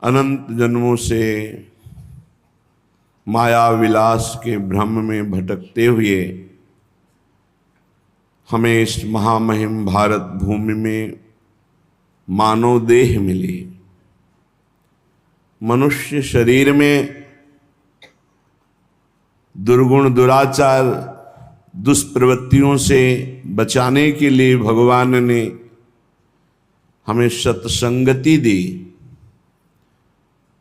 अनंत जन्मों से माया विलास के भ्रम में भटकते हुए हमें इस महामहिम भारत भूमि में मानव देह मिली। मनुष्य शरीर में दुर्गुण दुराचार दुष्प्रवृत्तियों से बचाने के लिए भगवान ने हमें सत्संगति दी।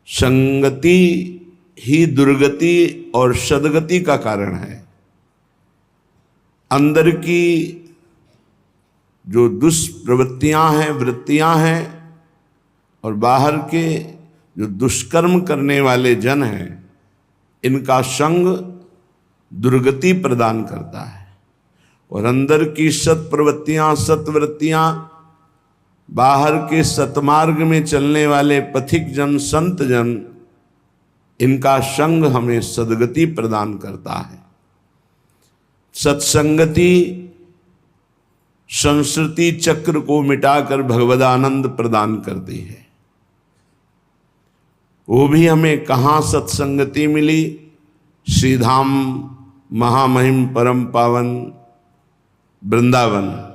संगति ही दुर्गति और सद्गति का कारण है। अंदर की जो दुष्प्रवृत्तियां हैं, वृत्तियां हैं, और बाहर के जो दुष्कर्म करने वाले जन हैं, इनका संग दुर्गति प्रदान करता है। और अंदर की सत्प्रवृत्तियां, सत्वृत्तियां, बाहर के सतमार्ग में चलने वाले पथिक जन, संत जन, इनका संग हमें सद्गति प्रदान करता है। सत्संगति संस्कृति चक्र को मिटाकर भगवदानंद प्रदान करती है। वो भी हमें कहाँ सत्संगति मिली? श्रीधाम महामहिम परम पावन वृंदावन।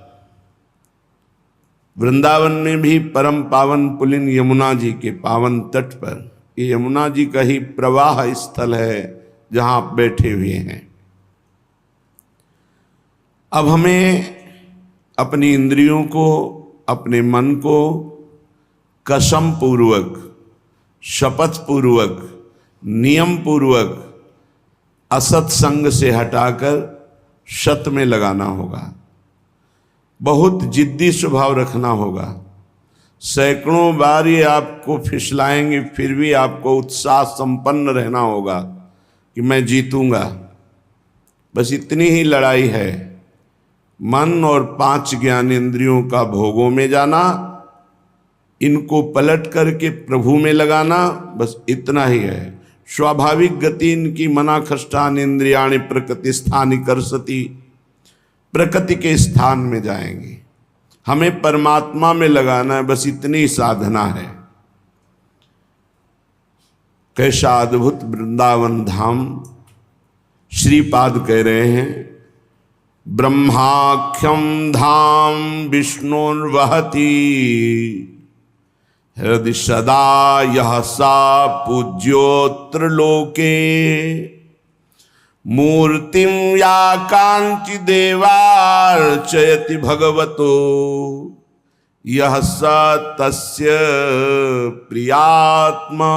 वृंदावन में भी परम पावन पुलिन यमुना जी के पावन तट पर, ये यमुना जी का ही प्रवाह स्थल है जहां आप बैठे हुए हैं। अब हमें अपनी इंद्रियों को, अपने मन को कसम पूर्वक, शपथ पूर्वक, नियम पूर्वक असत संग से हटाकर सत में लगाना होगा। बहुत जिद्दी स्वभाव रखना होगा। सैकड़ों बार ये आपको फिसलाएंगे, फिर भी आपको उत्साह संपन्न रहना होगा कि मैं जीतूंगा। बस इतनी ही लड़ाई है। मन और 5 ज्ञानेंद्रियों का भोगों में जाना, इनको पलट करके प्रभु में लगाना, बस इतना ही है। स्वाभाविक गति इनकी मना खष्टान इंद्रियाणि प्रकृति स्थानि करसति, प्रकृति के स्थान में जाएंगे। हमें परमात्मा में लगाना है, बस इतनी साधना है। कैसा अद्भुत वृंदावन धाम। श्रीपाद कह रहे हैं, ब्रह्माख्यम धाम विष्णुर्वहति हृदय सदा यह सा पूज्योत्र लोके मूर्तिम या कांचि देवार्चयति भगवतो यह स तस्य प्रियात्मा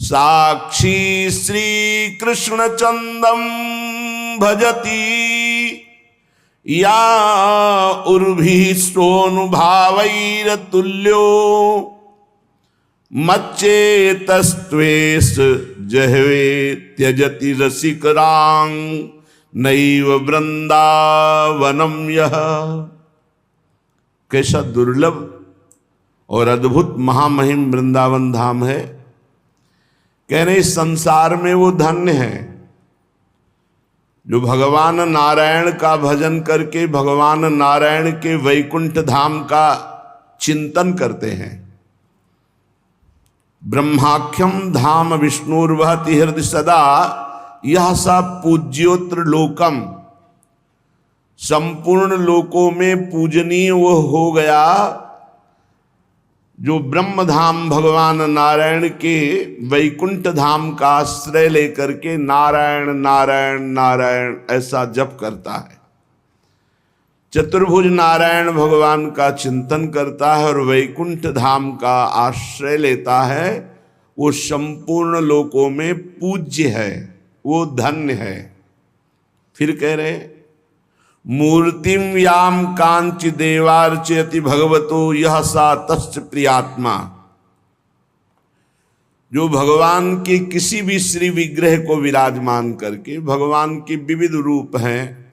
साक्षी श्री कृष्ण चंदम भजति या उर्भि सोनुभावैरतुल्यो मच्चेतस्त्वेष जहवे त्यजति रसिकरांग नैव वृंदावनम यह। कैसा दुर्लभ और अद्भुत महामहिम वृंदावन धाम है। कह रहे संसार में वो धन्य है जो भगवान नारायण का भजन करके भगवान नारायण के वैकुंठ धाम का चिंतन करते हैं। ब्रह्माख्यम धाम विष्णुर्वहति हृदय सदा यह सा पूज्योत्र लोकम। संपूर्ण लोकों में पूजनीय वो हो गया जो ब्रह्म धाम भगवान नारायण के वैकुंठ धाम का आश्रय लेकर के नारायण नारायण नारायण ऐसा जप करता है। चतुर्भुज नारायण भगवान का चिंतन करता है और वैकुंठ धाम का आश्रय लेता है। वो संपूर्ण लोकों में पूज्य है, वो धन्य है। फिर कह रहे मूर्तिम याम कांचि देवार्चयति भगवतो यह सा तस्य प्रियात्मा। जो भगवान के किसी भी श्री विग्रह को विराजमान करके, भगवान के विविध रूप हैं,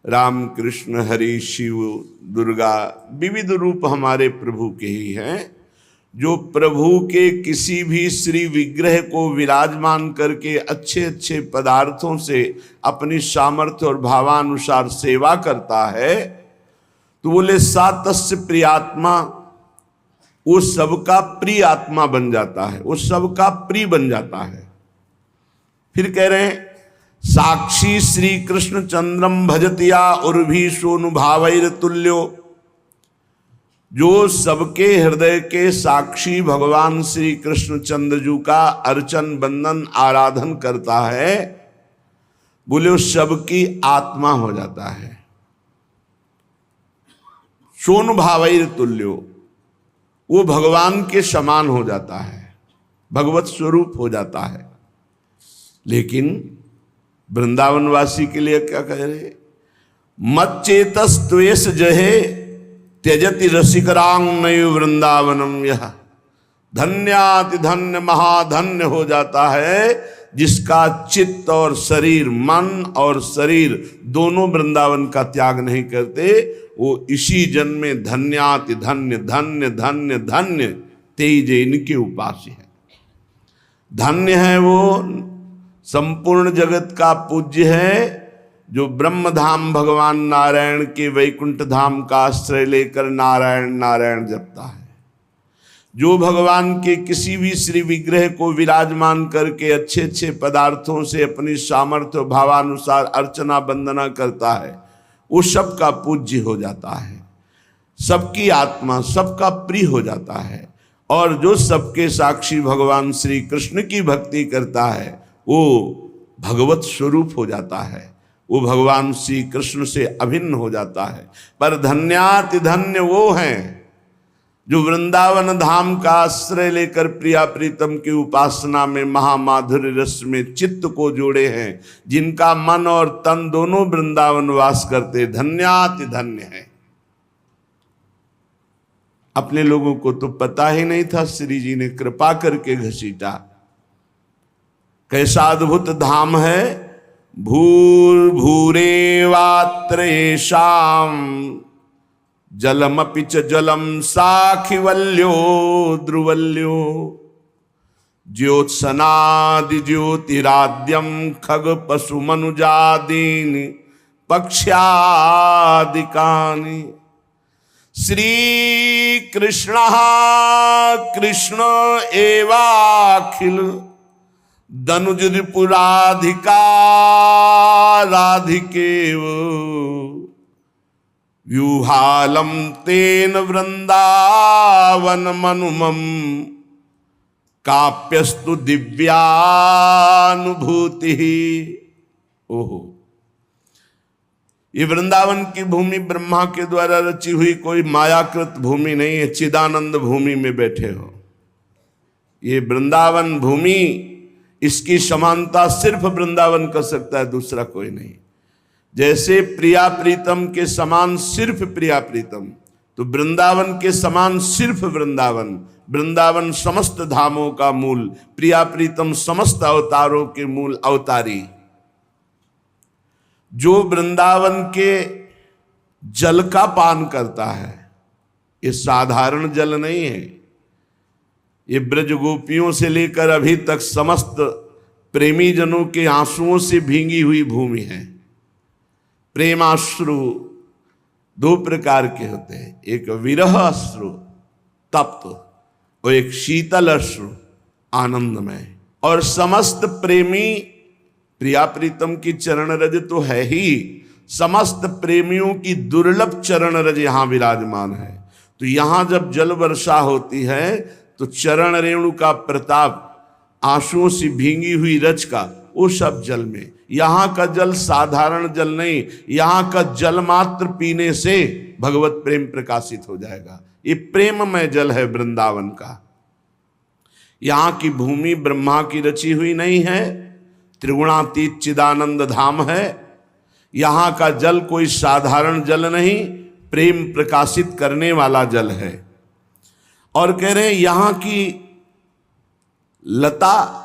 राम कृष्ण हरि शिव दुर्गा, विविध रूप हमारे प्रभु के ही हैं। जो प्रभु के किसी भी श्री विग्रह को विराजमान करके अच्छे अच्छे पदार्थों से अपनी सामर्थ्य और भावानुसार सेवा करता है, तो बोले सा तस्य प्रियात्मा। वो सबका प्रिय आत्मा बन जाता है, वो सबका प्रिय बन जाता है। फिर कह रहे हैं साक्षी श्री कृष्ण चंद्रम भजतिया उर्भी सोनुभावैर तुल्यो, जो सबके हृदय के साक्षी भगवान श्री कृष्ण चंद्रजू का अर्चन बंदन आराधन करता है, बोले उस सबकी आत्मा हो जाता है। सोनुभावैर तुल्यो, वो भगवान के समान हो जाता है, भगवत स्वरूप हो जाता है। लेकिन वृंदावनवासी के लिए क्या कह रहे, मत चेतस त्वेष जहे त्यजति रसिकरांग नयु वृंदावनम, यह धन्याति धन्य महाधन्य हो जाता है जिसका चित्त और शरीर, मन और शरीर दोनों वृंदावन का त्याग नहीं करते, वो इसी जन्म में धन्याति धन्य धन्य धन्य धन्य तेज इनके उपास्य है। धन्य है वो संपूर्ण जगत का पूज्य है, जो ब्रह्म धाम भगवान नारायण के वैकुंठ धाम का आश्रय लेकर नारायण नारायण जपता है, जो भगवान के किसी भी श्री विग्रह को विराजमान करके अच्छे अच्छे पदार्थों से अपनी सामर्थ्य भावानुसार अर्चना वंदना करता है, वो सबका पूज्य हो जाता है, सबकी आत्मा सबका प्रिय हो जाता है। और जो सबके साक्षी भगवान श्री कृष्ण की भक्ति करता है वो भगवत स्वरूप हो जाता है, वो भगवान श्री कृष्ण से अभिन्न हो जाता है। पर धन्याति धन्य वो हैं जो वृंदावन धाम का आश्रय लेकर प्रिया प्रीतम की उपासना में महामाधुर्य रस में चित्त को जोड़े हैं, जिनका मन और तन दोनों वृंदावन वास करते, धन्याति धन्य है। अपने लोगों को तो पता ही नहीं था, श्री जी ने कृपा करके घसीटा। कैसा अद्भुत धाम है, भूर भूरे वात्रेशाम जलमपि च जलम साखिवल्यो ध्रुवल्यो, ज्योत्सनादि ज्योतिराद्यम खग पशु मनुजादीनि पक्ष्यादिकानि, श्री कृष्ण कृष्ण एवाखिल दनुज रिपुराधिका राधिकेव, व्यूहालम तेन वृंदावन मनुमम काप्यस्तु दिव्यानुभूति। ओहो, ये वृंदावन की भूमि ब्रह्मा के द्वारा रची हुई कोई मायाकृत भूमि नहीं है, चिदानंद भूमि में बैठे हो। ये वृंदावन भूमि, इसकी समानता सिर्फ वृंदावन कर सकता है, दूसरा कोई नहीं। जैसे प्रिया प्रीतम के समान सिर्फ प्रिया प्रीतम, तो वृंदावन के समान सिर्फ वृंदावन। वृंदावन समस्त धामों का मूल, प्रिया प्रीतम समस्त अवतारों के मूल अवतारी। जो वृंदावन के जल का पान करता है, ये साधारण जल नहीं है, ये ब्रज गोपियों से लेकर अभी तक समस्त प्रेमी जनों के आंसुओं से भींगी हुई भूमि है। प्रेमाश्रु दो प्रकार के होते हैं, एक विरह अश्रु तप्त और एक शीतल अश्रु आनंदमय। और समस्त प्रेमी, प्रिया प्रीतम की चरण रज तो है ही, समस्त प्रेमियों की दुर्लभ चरण रज यहां विराजमान है। तो यहां जब जल वर्षा होती है तो चरण रेणु का प्रताप, आंसुओं से भींगी हुई रज का, वो सब जल में। यहां का जल साधारण जल नहीं, यहां का जल मात्र पीने से भगवत प्रेम प्रकाशित हो जाएगा। ये प्रेममय जल है वृंदावन का। यहां की भूमि ब्रह्मा की रची हुई नहीं है, त्रिगुणातीत चिदानंद धाम है। यहां का जल कोई साधारण जल नहीं, प्रेम प्रकाशित करने वाला जल है। और कह रहे हैं यहां की लता,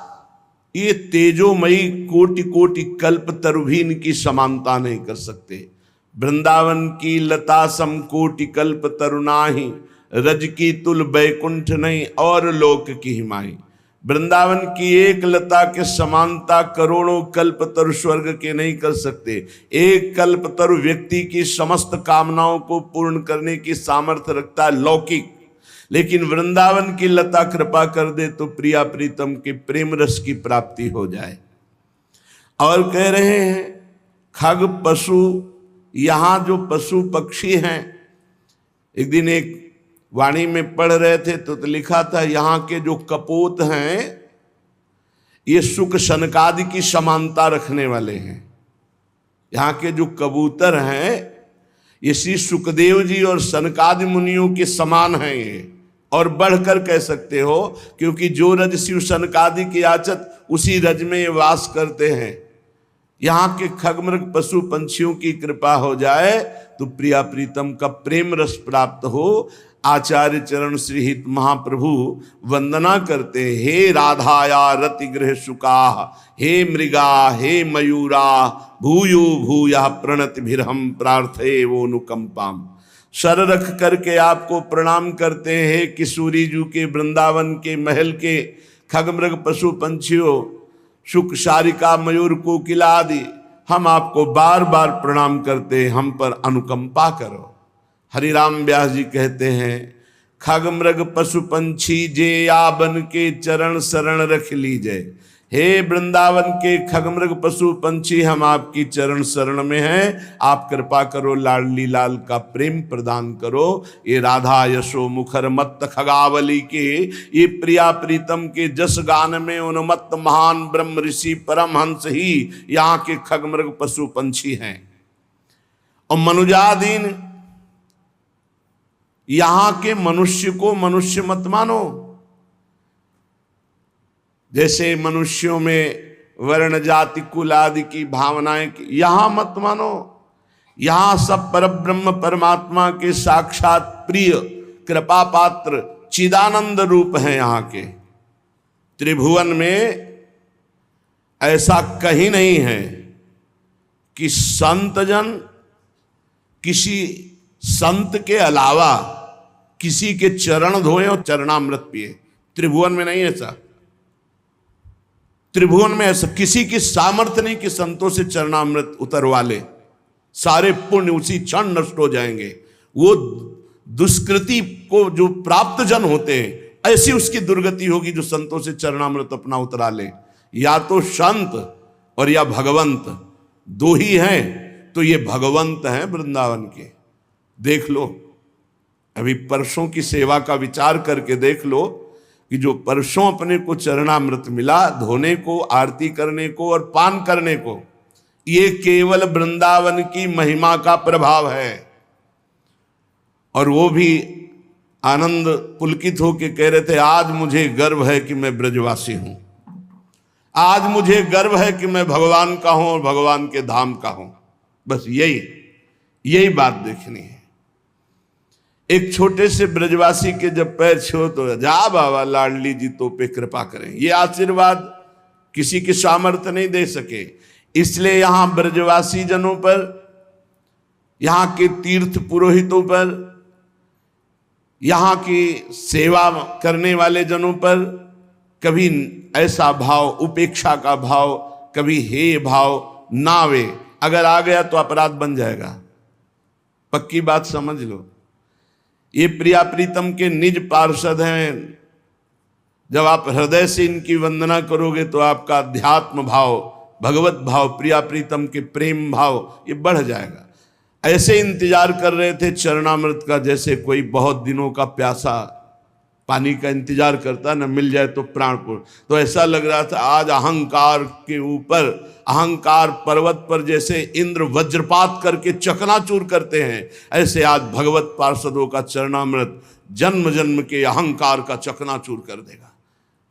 ये तेजोमयी कोटि कोटि कल्प तरु भी इनकी समानता नहीं कर सकते। वृंदावन की लता सम कोटि कल्प तरु नाही, रज की तुल बैकुंठ नहीं और लोक की हिमाई। वृंदावन की एक लता के समानता करोड़ों कल्प तरु स्वर्ग के नहीं कर सकते। एक कल्प तरु व्यक्ति की समस्त कामनाओं को पूर्ण करने की सामर्थ्य रखता है, लौकिक। लेकिन वृंदावन की लता कृपा कर दे तो प्रिया प्रीतम के प्रेम रस की प्राप्ति हो जाए। और कह रहे हैं खग पशु, यहाँ जो पशु पक्षी हैं, एक दिन एक वाणी में पढ़ रहे थे तो लिखा था यहाँ के जो कपोत हैं ये सुख सनकादि की समानता रखने वाले हैं। यहाँ के जो कबूतर हैं ये श्री सुखदेव जी और सनकादि मुनियों के समान हैं ये, और बढ़कर कह सकते हो, क्योंकि जो रज शिव सनकादि की आचत उसी रज में ये वास करते हैं। यहाँ के खगमृग पशु पंछियों की कृपा हो जाए तो प्रिया प्रीतम का प्रेम रस प्राप्त हो। आचार्य चरण श्री हित महाप्रभु वंदना करते, हे राधाया रति गृह सुका, हे मृगा हे मयूरा, भूयो भूया प्रणति भिरहम प्रार्थे वो अनुकंपाम। सर रख करके आपको प्रणाम करते हैं किशोरी जू के वृंदावन के महल के खगमृग पशु पंछियों, शुक शारिका मयूर कोकिला आदि, हम आपको बार बार प्रणाम करते हैं, हम पर अनुकंपा करो। हरिराम व्यास जी कहते हैं खगमृग पशु पंछी जे याबन के चरण शरण रख लीजिए। हे वृंदावन के खगमृग पशु पंछी, हम आपकी चरण शरण में हैं, आप कृपा करो, लाडली लाल का प्रेम प्रदान करो। ये राधा यशो मुखर मत्त खगावली के ये प्रिया प्रीतम के जस गान में उन्मत्त महान ब्रह्म ऋषि परमहंस ही यहाँ के खगमृग पशु पंछी हैं। और मनुजादीन यहाँ के मनुष्य को मनुष्य मत मानो। जैसे मनुष्यों में वर्ण जाति कुल आदि की भावनाएं यहां मत मानो। यहां सब परब्रह्म परमात्मा के साक्षात प्रिय कृपा पात्र चिदानंद रूप हैं। यहाँ के त्रिभुवन में ऐसा कहीं नहीं है कि संतजन किसी संत के अलावा किसी के चरण धोए और चरणामृत पिए। त्रिभुवन में नहीं ऐसा। त्रिभुवन में ऐसा किसी की सामर्थ्य नहीं कि संतों से चरणामृत उतरवा ले, सारे पुण्य उसी क्षण नष्ट हो जाएंगे। वो दुष्कृति को जो प्राप्त जन होते हैं ऐसी उसकी दुर्गति होगी जो संतों से चरणामृत अपना उतरा ले। या तो संत और या भगवंत, दो ही हैं, तो ये भगवंत हैं वृंदावन के। देख लो, अभी परसों की सेवा का विचार करके देख लो कि जो परसों अपने को चरणामृत मिला धोने को, आरती करने को और पान करने को, ये केवल वृंदावन की महिमा का प्रभाव है। और वो भी आनंद पुलकित होकर कह रहे थे, आज मुझे गर्व है कि मैं ब्रजवासी हूं, आज मुझे गर्व है कि मैं भगवान का हूं और भगवान के धाम का हूं। बस यही बात देखनी है। एक छोटे से ब्रजवासी के जब पैर छो तो जा बाबा लाडली जी तो पे कृपा करें। ये आशीर्वाद किसी के सामर्थ्य नहीं दे सके। इसलिए यहाँ ब्रजवासी जनों पर, यहाँ के तीर्थ पुरोहितों पर, यहाँ की सेवा करने वाले जनों पर कभी ऐसा भाव, उपेक्षा का भाव, कभी हे भाव ना आवे। अगर आ गया तो अपराध बन जाएगा, पक्की बात समझ लो। ये प्रिया प्रीतम के निज पार्षद हैं। जब आप हृदय से इनकी वंदना करोगे तो आपका अध्यात्म भाव, भगवत भाव, प्रिया प्रीतम के प्रेम भाव ये बढ़ जाएगा। ऐसे इंतजार कर रहे थे चरणामृत का जैसे कोई बहुत दिनों का प्यासा पानी का इंतजार करता, न मिल जाए तो प्राणपुर। तो ऐसा लग रहा था आज अहंकार के ऊपर, अहंकार पर्वत पर जैसे इंद्र वज्रपात करके चकनाचूर करते हैं, ऐसे आज भगवत पार्षदों का चरणामृत जन्म जन्म के अहंकार का चकनाचूर कर देगा।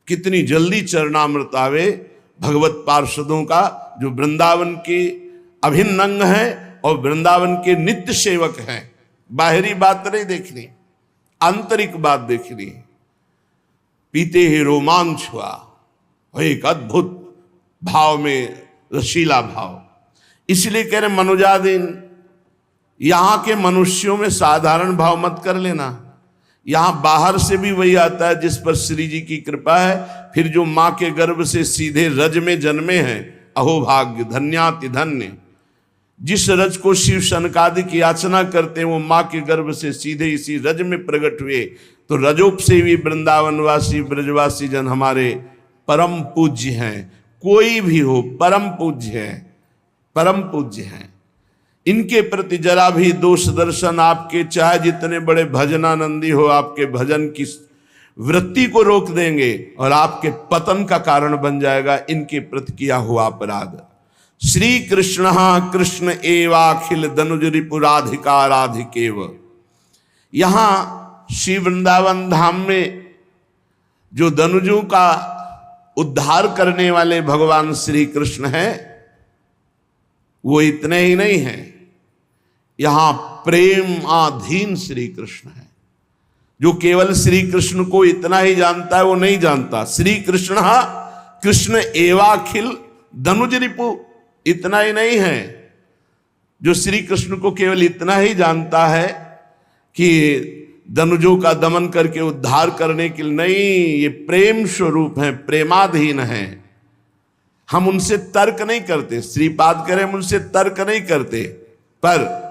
कितनी जल्दी चरणामृत आवे भगवत पार्षदों का, जो वृंदावन के अभिन्न अंग हैं और वृंदावन के नित्य सेवक हैं। बाहरी बात नहीं देखनी, आंतरिक बात देखनी। पीते ही रोमांच हुआ, एक अद्भुत भाव में रसीला भाव। इसलिए कह रहे मनुजादीन, यहाँ के मनुष्यों में साधारण भाव मत कर लेना। यहाँ बाहर से भी वही आता है जिस पर श्री जी की कृपा है। फिर जो माँ के गर्भ से सीधे रज में जन्मे हैं, अहो भाग्य धन्याति धन्य। जिस रज को शिव सनकादि की याचना करते हैं वो माँ के गर्भ से सीधे इसी रज में प्रकट हुए। तो रजोपसेवी वृंदावनवासी ब्रजवासी जन हमारे परम पूज्य हैं। कोई भी हो परम पूज्य है, परम पूज्य हैं। इनके प्रति जरा भी दोष दर्शन आपके, चाहे जितने बड़े भजनानंदी हो, आपके भजन की वृत्ति को रोक देंगे और आपके पतन का कारण बन जाएगा इनके प्रति किया हुआ अपराध। श्री कृष्ण कृष्ण एवाखिल दनुज रिपुराधिका राधिकेव। यहां श्री वृंदावन धाम में जो दनुजों का उद्धार करने वाले भगवान श्री कृष्ण हैं, वो इतने ही नहीं हैं, यहां प्रेम आधीन श्री कृष्ण है। जो केवल श्री कृष्ण को इतना ही जानता है वो नहीं जानता। श्री कृष्ण कृष्ण एवाखिल दनुज रिपु, इतना ही नहीं है जो श्री कृष्ण को केवल इतना ही जानता है कि दनुजों का दमन करके उद्धार करने के लिए, नहीं, ये प्रेम स्वरूप है, प्रेमाधीन है। हम उनसे तर्क नहीं करते, श्रीपाद करें हम उनसे तर्क नहीं करते, पर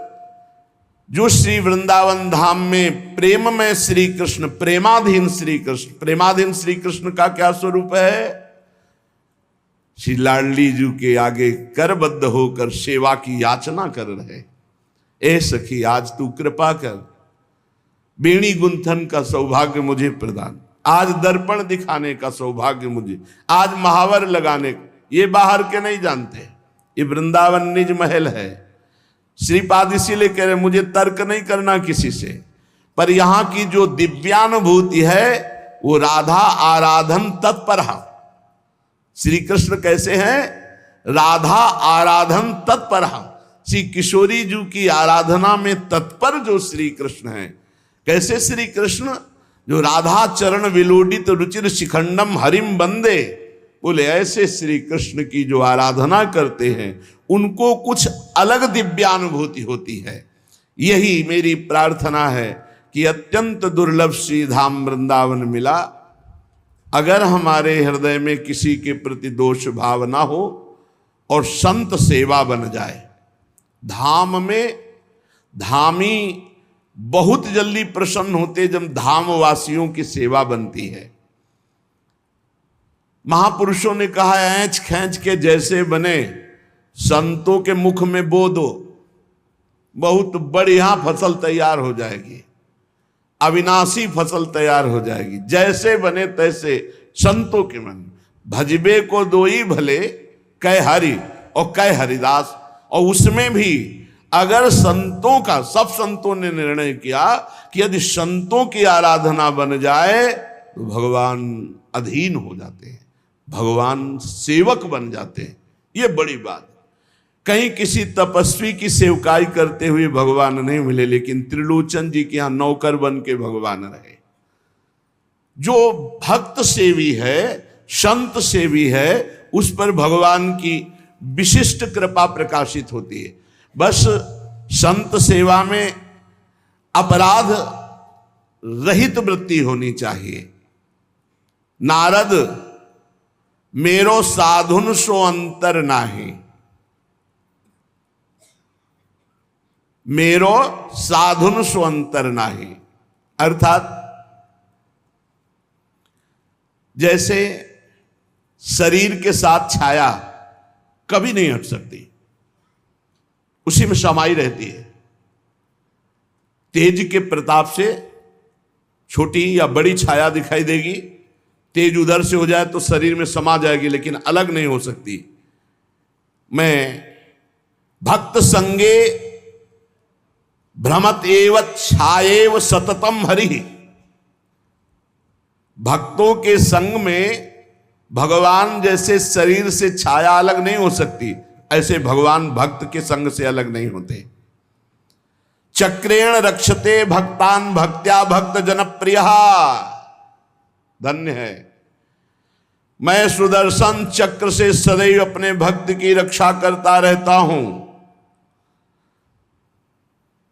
जो श्री वृंदावन धाम में प्रेम में श्री कृष्ण, प्रेमाधीन श्री कृष्ण, प्रेमाधीन श्री कृष्ण का क्या स्वरूप है? श्री लाडली जी के आगे करबद्ध होकर सेवा की याचना कर रहे, ए सखी आज तू कृपा कर, बेणी गुंथन का सौभाग्य मुझे प्रदान, आज दर्पण दिखाने का सौभाग्य मुझे, आज महावर लगाने का। ये बाहर के नहीं जानते, ये वृंदावन निज महल है। श्रीपाद इसीलिए कह रहे मुझे तर्क नहीं करना किसी से, पर यहां की जो दिव्यानुभूति है वो राधा आराधन तत्पर। श्री कृष्ण कैसे हैं? राधा आराधन तत्पर। श्री किशोरी जी की आराधना में तत्पर जो श्री कृष्ण हैं। कैसे श्री कृष्ण? जो राधा चरण विलोडित रुचिर शिखंडम हरिम बंदे, बोले ऐसे श्री कृष्ण की जो आराधना करते हैं उनको कुछ अलग दिव्यानुभूति होती है। यही मेरी प्रार्थना है कि अत्यंत दुर्लभ श्री धाम वृंदावन मिला। अगर हमारे हृदय में किसी के प्रति दोष भाव ना हो और संत सेवा बन जाए, धाम में धामी बहुत जल्दी प्रसन्न होते जब धामवासियों की सेवा बनती है। महापुरुषों ने कहा ऐंच खैंच के जैसे बने संतों के मुख में बो दो, बहुत बढ़िया फसल तैयार हो जाएगी, अविनाशी फसल तैयार हो जाएगी। जैसे बने तैसे संतों के मन, भजबे को दोई भले कै हरि और कै हरिदास। और उसमें भी अगर संतों का, सब संतों ने निर्णय किया कि यदि संतों की आराधना बन जाए तो भगवान अधीन हो जाते हैं, भगवान सेवक बन जाते हैं। ये बड़ी बात। कहीं किसी तपस्वी की सेवकाई करते हुए भगवान नहीं मिले, लेकिन त्रिलोचन जी के यहां नौकर बन के भगवान रहे। जो भक्त सेवी है, संत सेवी है, उस पर भगवान की विशिष्ट कृपा प्रकाशित होती है। बस संत सेवा में अपराध रहित वृत्ति होनी चाहिए। नारद मेरो साधुन सो अंतर नाही, मेरो साधुन सो अंतर नाही, अर्थात जैसे शरीर के साथ छाया कभी नहीं हट सकती, उसी में समाई रहती है। तेज के प्रताप से छोटी या बड़ी छाया दिखाई देगी, तेज उधर से हो जाए तो शरीर में समा जाएगी, लेकिन अलग नहीं हो सकती। मैं भक्त संगे भ्रमत एव छाएव सततम हरि, भक्तों के संग में भगवान जैसे शरीर से छाया अलग नहीं हो सकती, ऐसे भगवान भक्त के संग से अलग नहीं होते। चक्रेण रक्षते भक्तान भक्त्या भक्त जनप्रिय, धन्य है। मैं सुदर्शन चक्र से सदैव अपने भक्त की रक्षा करता रहता हूं।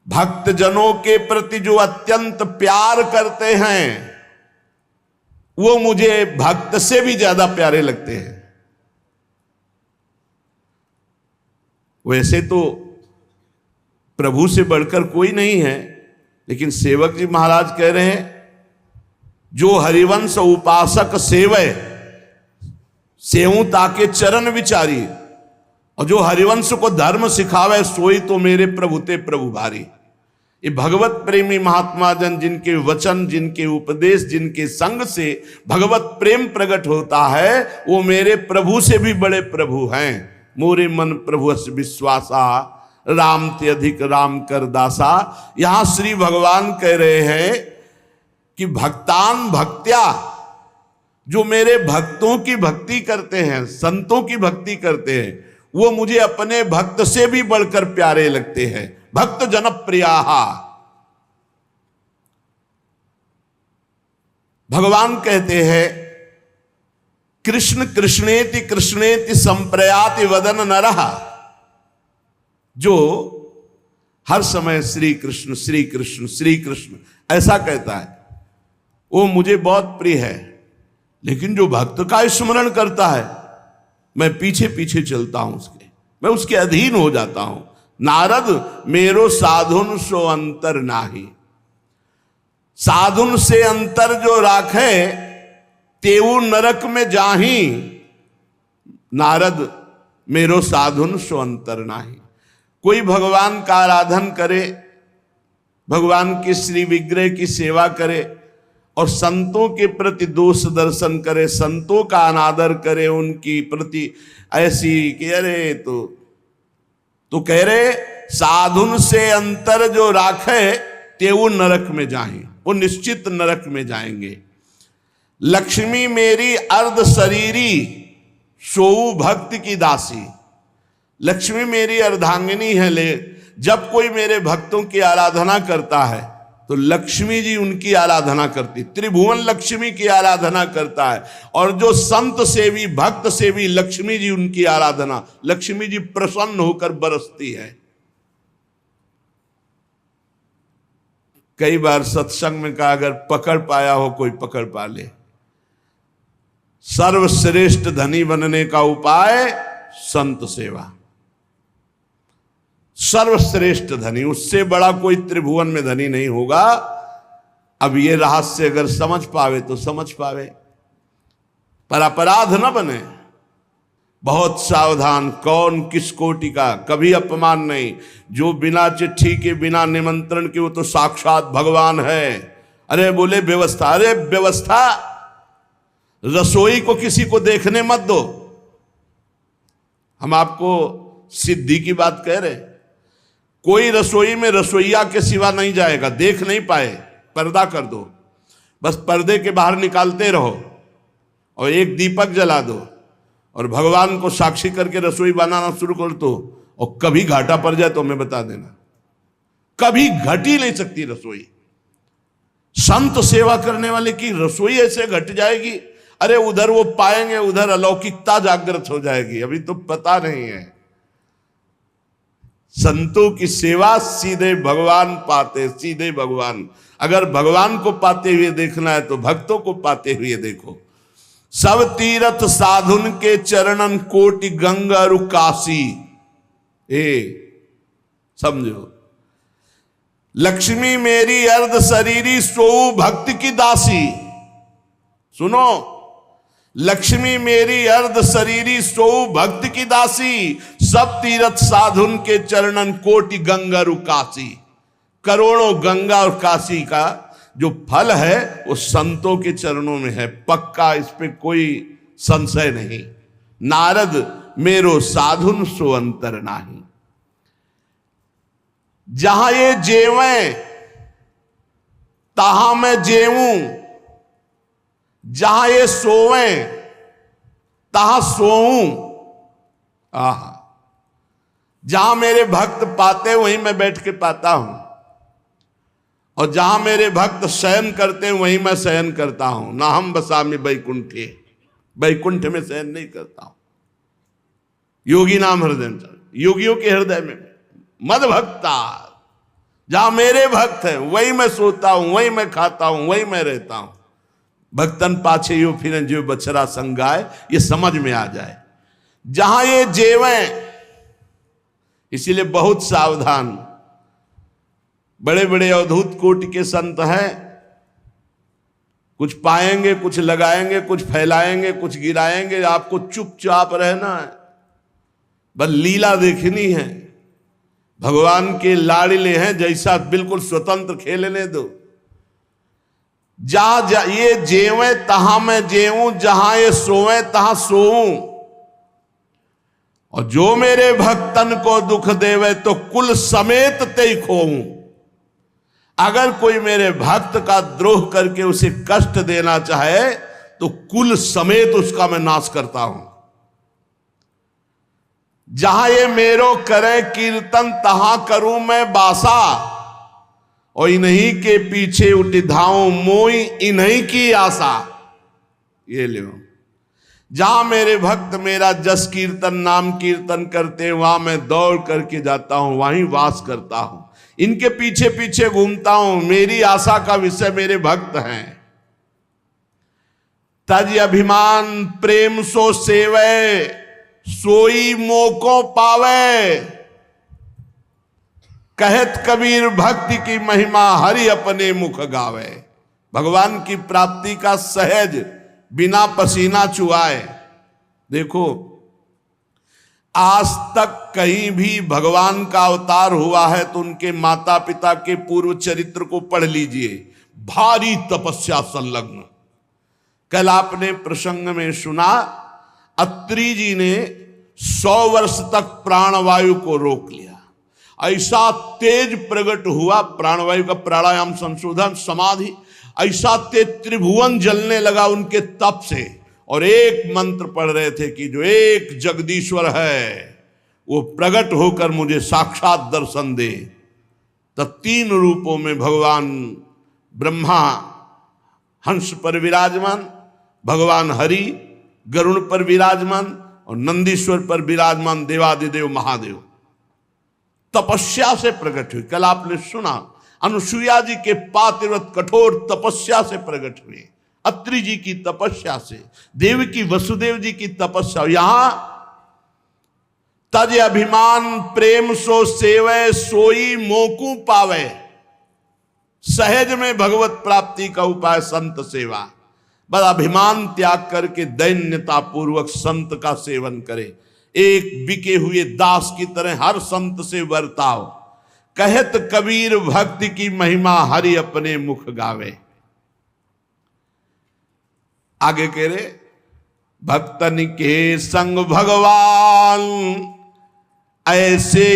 भक्त जनों के प्रति जो अत्यंत प्यार करते हैं वो मुझे भक्त से भी ज्यादा प्यारे लगते हैं। वैसे तो प्रभु से बढ़कर कोई नहीं है, लेकिन सेवक जी महाराज कह रहे हैं जो हरिवंश उपासक सेवय सेवू ताके चरण विचारी, और जो हरिवंश को धर्म सिखावे सोई तो मेरे प्रभु ते प्रभु भारी। ये भगवत प्रेमी महात्मा जन जिनके वचन, जिनके उपदेश, जिनके संग से भगवत प्रेम प्रकट होता है, वो मेरे प्रभु से भी बड़े प्रभु हैं। मोरे मन प्रभु अस विश्वासा, राम ते अधिक राम कर दासा। यहां श्री भगवान कह रहे हैं कि भक्तान भक्त्या, जो मेरे भक्तों की भक्ति करते हैं, संतों की भक्ति करते हैं, वो मुझे अपने भक्त से भी बढ़कर प्यारे लगते हैं। भक्त जनप्रियाहा। भगवान कहते हैं कृष्ण कृष्णेति कृष्णेति संप्रयाति वदन नरहा, जो हर समय श्री कृष्ण श्री कृष्ण श्री कृष्ण ऐसा कहता है, वो मुझे बहुत प्रिय है। लेकिन जो भक्त का स्मरण करता है, मैं पीछे पीछे चलता हूं उसके, मैं उसके अधीन हो जाता हूं। नारद मेरो साधुन सो अंतर नाही, साधुन से अंतर जो राखे तेऊ नरक में जाही। नारद मेरो साधुन सो अंतर नाही। कोई भगवान का आराधन करे, भगवान के श्री विग्रह की सेवा करे और संतों के प्रति दोष दर्शन करे, संतों का अनादर करे, उनकी प्रति ऐसी कि अरे तो कह रहे साधुन से अंतर जो राखे ते वो नरक में जाएं, वो निश्चित नरक में जाएंगे। लक्ष्मी मेरी अर्ध शरीरी सोऊ भक्त की दासी। लक्ष्मी मेरी अर्धांगिनी है, ले जब कोई मेरे भक्तों की आराधना करता है तो लक्ष्मी जी उनकी आराधना करती, त्रिभुवन लक्ष्मी की आराधना करता है। और जो संत सेवी भक्त सेवी लक्ष्मी जी उनकी आराधना, लक्ष्मी जी प्रसन्न होकर बरसती है। कई बार सत्संग में कहा, अगर पकड़ पाया हो कोई पकड़ पा ले। सर्वश्रेष्ठ धनी बनने का उपाय संत सेवा। सर्वश्रेष्ठ धनी, उससे बड़ा कोई त्रिभुवन में धनी नहीं होगा। अब ये रहस्य अगर समझ पावे तो समझ पावे, पर अपराध न बने। बहुत सावधान, कौन किस कोटि का, कभी अपमान नहीं। जो बिना चिट्ठी के बिना निमंत्रण के, वो तो साक्षात भगवान है। अरे बोले व्यवस्था, अरे व्यवस्था, रसोई को किसी को देखने मत दो। हम आपको सिद्धि की बात कह रहे, कोई रसोई में रसोईया के सिवा नहीं जाएगा, देख नहीं पाए, पर्दा कर दो। बस पर्दे के बाहर निकालते रहो और एक दीपक जला दो और भगवान को साक्षी करके रसोई बनाना शुरू कर दो। और कभी घाटा पड़ जाए तो हमें बता देना, कभी घट ही नहीं सकती रसोई। संत सेवा करने वाले की रसोई ऐसे घट जाएगी, अरे उधर वो पाएंगे, उधर अलौकिकता जागृत हो जाएगी। अभी तो पता नहीं है। संतों की सेवा सीधे भगवान पाते, सीधे भगवान। अगर भगवान को पाते हुए देखना है तो भक्तों को पाते हुए देखो। सब तीर्थ साधुन के चरणन कोटि गंगा रुकासी। समझो, लक्ष्मी मेरी अर्ध शरीरी सोऊ भक्त की दासी। सुनो, लक्ष्मी मेरी अर्ध शरीरी सोऊ भक्त की दासी। सब तीर्थ साधुन के चरणन कोटि गंगा रुकासी। करोड़ों गंगा और काशी का जो फल है वो संतों के चरणों में है, पक्का, इस पे कोई संशय नहीं। नारद मेरो साधुन सो अंतर नाही। जहां ये जेवें तहां मैं जेऊं, जहां ये सोवें तहां सोऊं। आहा, जहां मेरे भक्त पाते वहीं मैं बैठ के पाता हूं, और जहां मेरे भक्त शयन करते हैं वहीं मैं शयन करता हूं। ना हम बसामि बैकुंठे, बैकुंठ में शयन नहीं करता हूं। योगी नाम हृदय, योगियों के हृदय में मद भक्ता, जहां मेरे भक्त हैं वहीं मैं सोता हूं, वहीं मैं खाता हूं, वहीं मैं रहता हूं। भक्तन पाछे यो फिर जो बछरा संगाए, ये समझ में आ जाए। जहां ये जेवें, इसीलिए बहुत सावधान। बड़े बड़े अवधूत कोटि के संत हैं, कुछ पाएंगे, कुछ लगाएंगे, कुछ फैलाएंगे, कुछ गिराएंगे। आपको चुपचाप रहना है, बस लीला देखनी है। भगवान के लाड़िले हैं, जैसा बिल्कुल स्वतंत्र खेलने दो। जहां ये जेवे तहां मैं जेऊं, जहां ये सोवे तहां सोऊं। और जो मेरे भक्तन को दुख देवे तो कुल समेत ते खोऊं। अगर कोई मेरे भक्त का द्रोह करके उसे कष्ट देना चाहे तो कुल समेत उसका मैं नाश करता हूं। जहां ये मेरो करे कीर्तन तहां करूं मैं बासा। और इन्हीं के पीछे उठ धाऊं मोई इन्हीं की आशा। ये लो, जहां मेरे भक्त मेरा जस कीर्तन नाम कीर्तन करते वहां मैं दौड़ करके जाता हूं, वहीं वास करता हूं। इनके पीछे पीछे घूमता हूं। मेरी आशा का विषय मेरे भक्त हैं। तज अभिमान प्रेम सो सेवे, सोई मोको पावे। कहत कबीर भक्ति की महिमा हरि अपने मुख गावे। भगवान की प्राप्ति का सहज बिना पसीना चुआए। देखो, आज तक कहीं भी भगवान का अवतार हुआ है तो उनके माता पिता के पूर्व चरित्र को पढ़ लीजिए। भारी तपस्या संलग्न। कल आपने प्रसंग में सुना, अत्रि जी ने 100 वर्ष तक प्राणवायु को रोक लिया। ऐसा तेज प्रकट हुआ प्राणवायु का, प्राणायाम संशोधन समाधि, ऐसा तेज त्रिभुवन जलने लगा उनके तप से। और एक मंत्र पढ़ रहे थे कि जो एक जगदीश्वर है वो प्रकट होकर मुझे साक्षात दर्शन दे। तब 3 रूपों में भगवान ब्रह्मा हंस पर विराजमान, भगवान हरि गरुड़ पर विराजमान और नंदीश्वर पर विराजमान देवादिदेव महादेव तपस्या से प्रकट हुई। कल आपने सुना, अनुसुईया जी के पातिव्रत कठोर तपस्या से प्रकट हुए। अत्रि जी की तपस्या से, देवकी वसुदेव जी की तपस्या। यहां तज अभिमान प्रेम सो सेवे, सोई मोकू पावे। सहज में भगवत प्राप्ति का उपाय संत सेवा। बस अभिमान त्याग करके दैन्यता पूर्वक संत का सेवन करे। एक बिके हुए दास की तरह हर संत से वर्ताओ। कहत कबीर भक्ति की महिमा हरि अपने मुख गावे। आगे कह रहे, भक्तन के संग भगवान ऐसे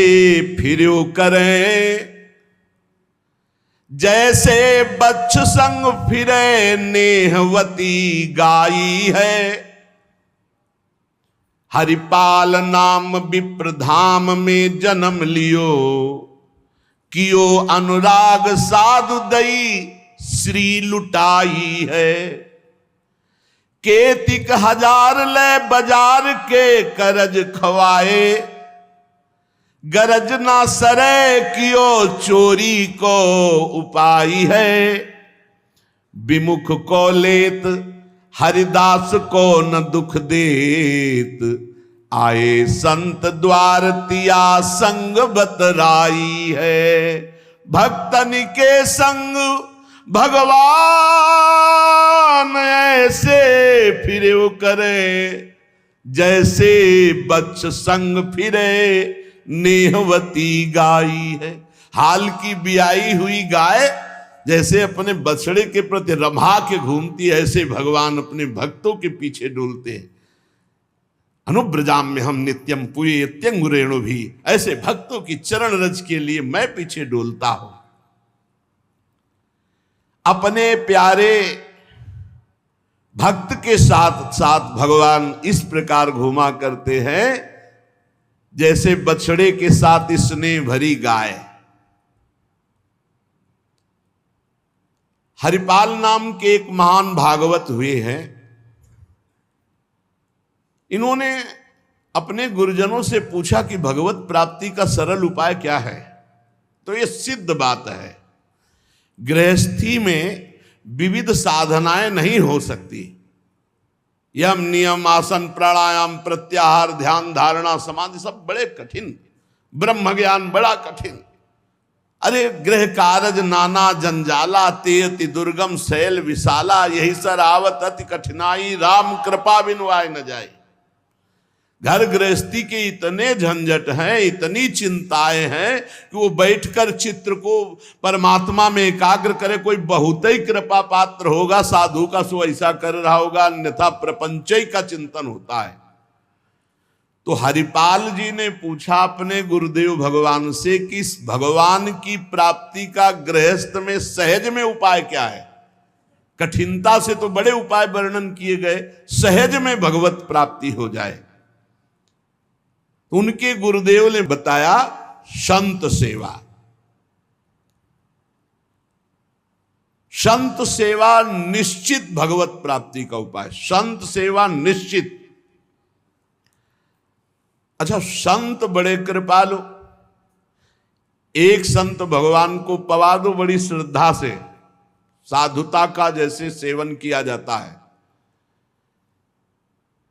फिरो करें, जैसे बच्छ संग फिरे नेहवती गाई है। हरिपाल नाम विप्रधाम में जन्म लियो, कियो अनुराग साधु दई श्री लुटाई है। केतिक 1000 ले बाजार के करज खवाए, गरज ना सरे कियो चोरी को उपाय है। विमुख को लेत हरिदास को न दुख देत, आए संत द्वार तिया संग बतराई है। भक्तन के संग भगवान ऐसे फिरे करे, जैसे बच्च संग फिरे नेहवती गाई है। हाल की ब्याई हुई गाय जैसे अपने बछड़े के प्रति रमा के घूमती है, ऐसे भगवान अपने भक्तों के पीछे डोलते हैं। अनुब्रजाम में हम नित्यम पुयेत्यंगुरेणु भी, ऐसे भक्तों की चरण रज के लिए मैं पीछे डोलता हूं। अपने प्यारे भक्त के साथ साथ भगवान इस प्रकार घूमा करते हैं जैसे बछड़े के साथ स्नेह भरी गाय। हरिपाल नाम के एक महान भागवत हुए हैं। इन्होंने अपने गुरुजनों से पूछा कि भगवत प्राप्ति का सरल उपाय क्या है। तो ये सिद्ध बात है, गृहस्थी में विविध साधनाएं नहीं हो सकती। यम नियम आसन प्राणायाम प्रत्याहार ध्यान धारणा समाधि सब बड़े कठिन, ब्रह्म ज्ञान बड़ा कठिन। अरे गृह कारज नाना जंजाला, ते अति दुर्गम शैल विशाला, यही सर आवत अति कठिनाई, राम कृपा बिनु आए न जाए। घर गृहस्थी के इतने झंझट हैं, इतनी चिंताएं हैं कि वो बैठकर चित्र को परमात्मा में एकाग्र करे। कोई बहुत ही कृपा पात्र होगा साधु का, सो ऐसा कर रहा होगा, अन्यथा प्रपंचय का चिंतन होता है। तो हरिपाल जी ने पूछा अपने गुरुदेव भगवान से कि इस भगवान की प्राप्ति का गृहस्थ में सहज में उपाय क्या है। कठिनता से तो बड़े उपाय वर्णन किए गए, सहज में भगवत प्राप्ति हो जाए। उनके गुरुदेव ने बताया संत सेवा। संत सेवा निश्चित भगवत प्राप्ति का उपाय, संत सेवा निश्चित। अच्छा, संत बड़े कृपालु, एक संत भगवान को पवा दो बड़ी श्रद्धा से, साधुता का जैसे सेवन किया जाता है,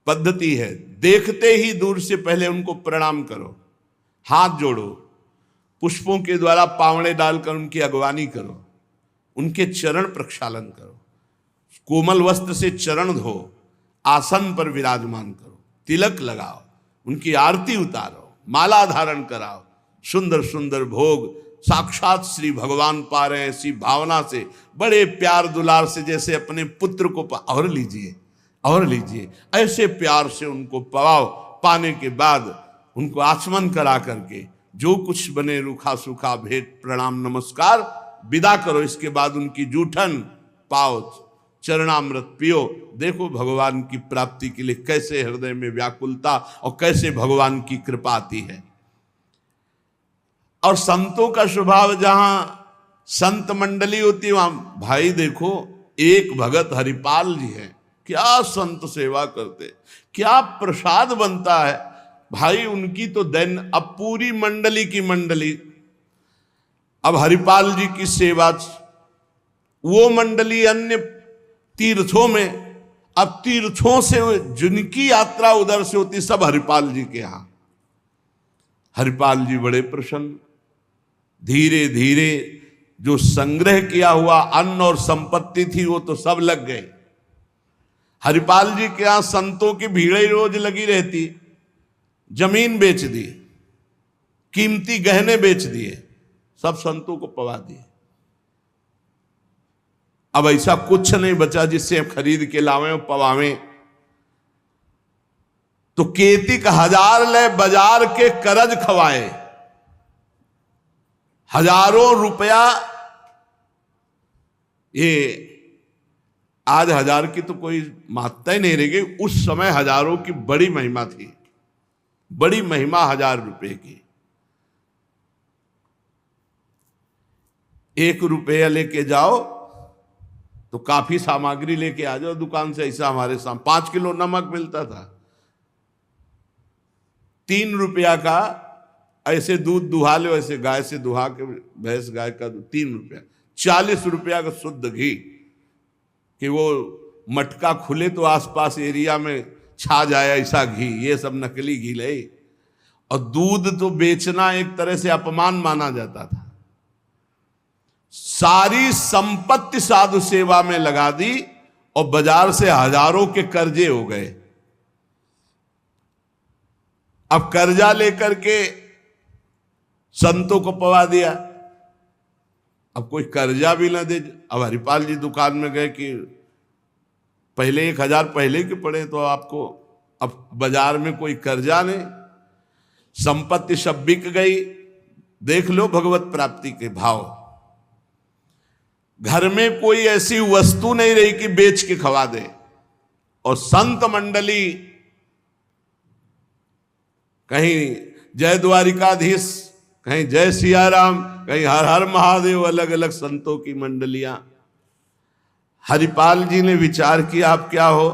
पद्धति है। देखते ही दूर से पहले उनको प्रणाम करो, हाथ जोड़ो, पुष्पों के द्वारा पावड़े डालकर उनकी अगवानी करो, उनके चरण प्रक्षालन करो, कोमल वस्त्र से चरण धो, आसन पर विराजमान करो, तिलक लगाओ, उनकी आरती उतारो, माला धारण कराओ, सुंदर सुंदर भोग साक्षात श्री भगवान पा रहे हैं ऐसी भावना से, बड़े प्यार दुलार से, जैसे अपने पुत्र को और लीजिए और लीजिए, ऐसे प्यार से उनको पवाओ। पाने के बाद उनको आचमन करा करके जो कुछ बने रूखा सूखा भेंट प्रणाम नमस्कार विदा करो। इसके बाद उनकी जूठन पाओ, चरणामृत पियो। देखो भगवान की प्राप्ति के लिए कैसे हृदय में व्याकुलता और कैसे भगवान की कृपा आती है। और संतों का स्वभाव, जहां संत मंडली होती है वहां, भाई देखो एक भगत हरिपाल जी हैं, क्या संत सेवा करते, क्या प्रसाद बनता है भाई उनकी तो दैन। अब पूरी मंडली की मंडली, अब हरिपाल जी की सेवा, वो मंडली अन्य तीर्थों में, अब तीर्थों से जिनकी यात्रा उधर से होती सब हरिपाल जी के यहां। हरिपाल जी बड़े प्रसन्न, धीरे धीरे जो संग्रह किया हुआ अन्न और संपत्ति थी वो तो सब लग गए। हरिपाल जी के यहां संतों की भीड़ ही रोज लगी रहती, जमीन बेच दी, कीमती गहने बेच दिए, सब संतों को पवा दिए। अब ऐसा कुछ नहीं बचा जिससे खरीद के लावें और पवावें। तो केतिक हजार ले बाजार के करज खवाए, हजारों रुपया। ये आज हजार की तो कोई महत्ता ही नहीं रह गई, उस समय हजारों की बड़ी महिमा थी, बड़ी महिमा 1000 रुपए की। 1 रुपया लेके जाओ तो काफी सामग्री लेके आ जाओ दुकान से। ऐसा हमारे सामने 5 किलो नमक मिलता था, 3 रुपया का ऐसे दूध दुहा लो, ऐसे गाय से दुहा के, भैंस गाय का 3 रुपया, 40 रुपया का शुद्ध घी, कि वो मटका खुले तो आसपास एरिया में छा जाए ऐसा घी। ये सब नकली घी ले। और दूध तो बेचना एक तरह से अपमान माना जाता था। सारी संपत्ति साधु सेवा में लगा दी और बाजार से हजारों के कर्जे हो गए। अब कर्जा लेकर के संतों को पवा दिया, अब कोई कर्जा भी ना दे। अब हरिपाल जी दुकान में गए कि पहले 1000 पहले के पड़े तो आपको, अब बाजार में कोई कर्जा नहीं, संपत्ति सब बिक गई। देख लो भगवत प्राप्ति के भाव। घर में कोई ऐसी वस्तु नहीं रही कि बेच के खवा दे। और संत मंडली, कहीं जय द्वारिकाधीश, कहीं जय सिया राम, कहीं हर हर महादेव, अलग अलग संतों की मंडलियां। हरिपाल जी ने विचार किया आप क्या हो,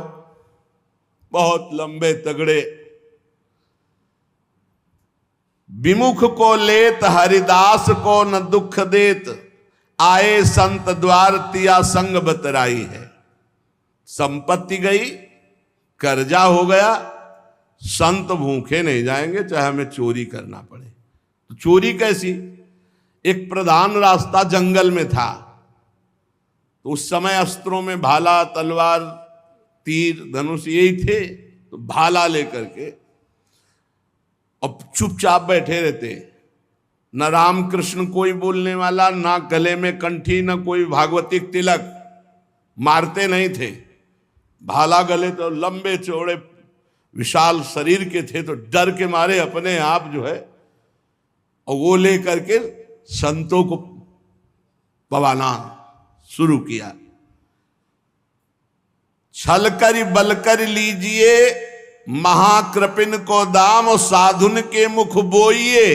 बहुत लंबे तगड़े। विमुख को लेत हरिदास को न दुख देत, आए संत द्वार तिया संग बतराई है। संपत्ति गई, कर्जा हो गया, संत भूखे नहीं जाएंगे चाहे हमें चोरी करना पड़े। तो चोरी कैसी, एक प्रधान रास्ता जंगल में था। तो उस समय अस्त्रों में भाला, तलवार, तीर, धनुष यही थे। तो भाला लेकर के अब चुपचाप बैठे रहते, न राम कृष्ण कोई बोलने वाला, ना गले में कंठी, न कोई भागवतिक तिलक, मारते नहीं थे। भाला गले तो लंबे चौड़े विशाल शरीर के थे, तो डर के मारे अपने आप जो है और वो लेकर के संतों को पवाना शुरू किया। छल कर बल कर लीजिए महाकृपिन को दाम, और साधुन के मुख बोइए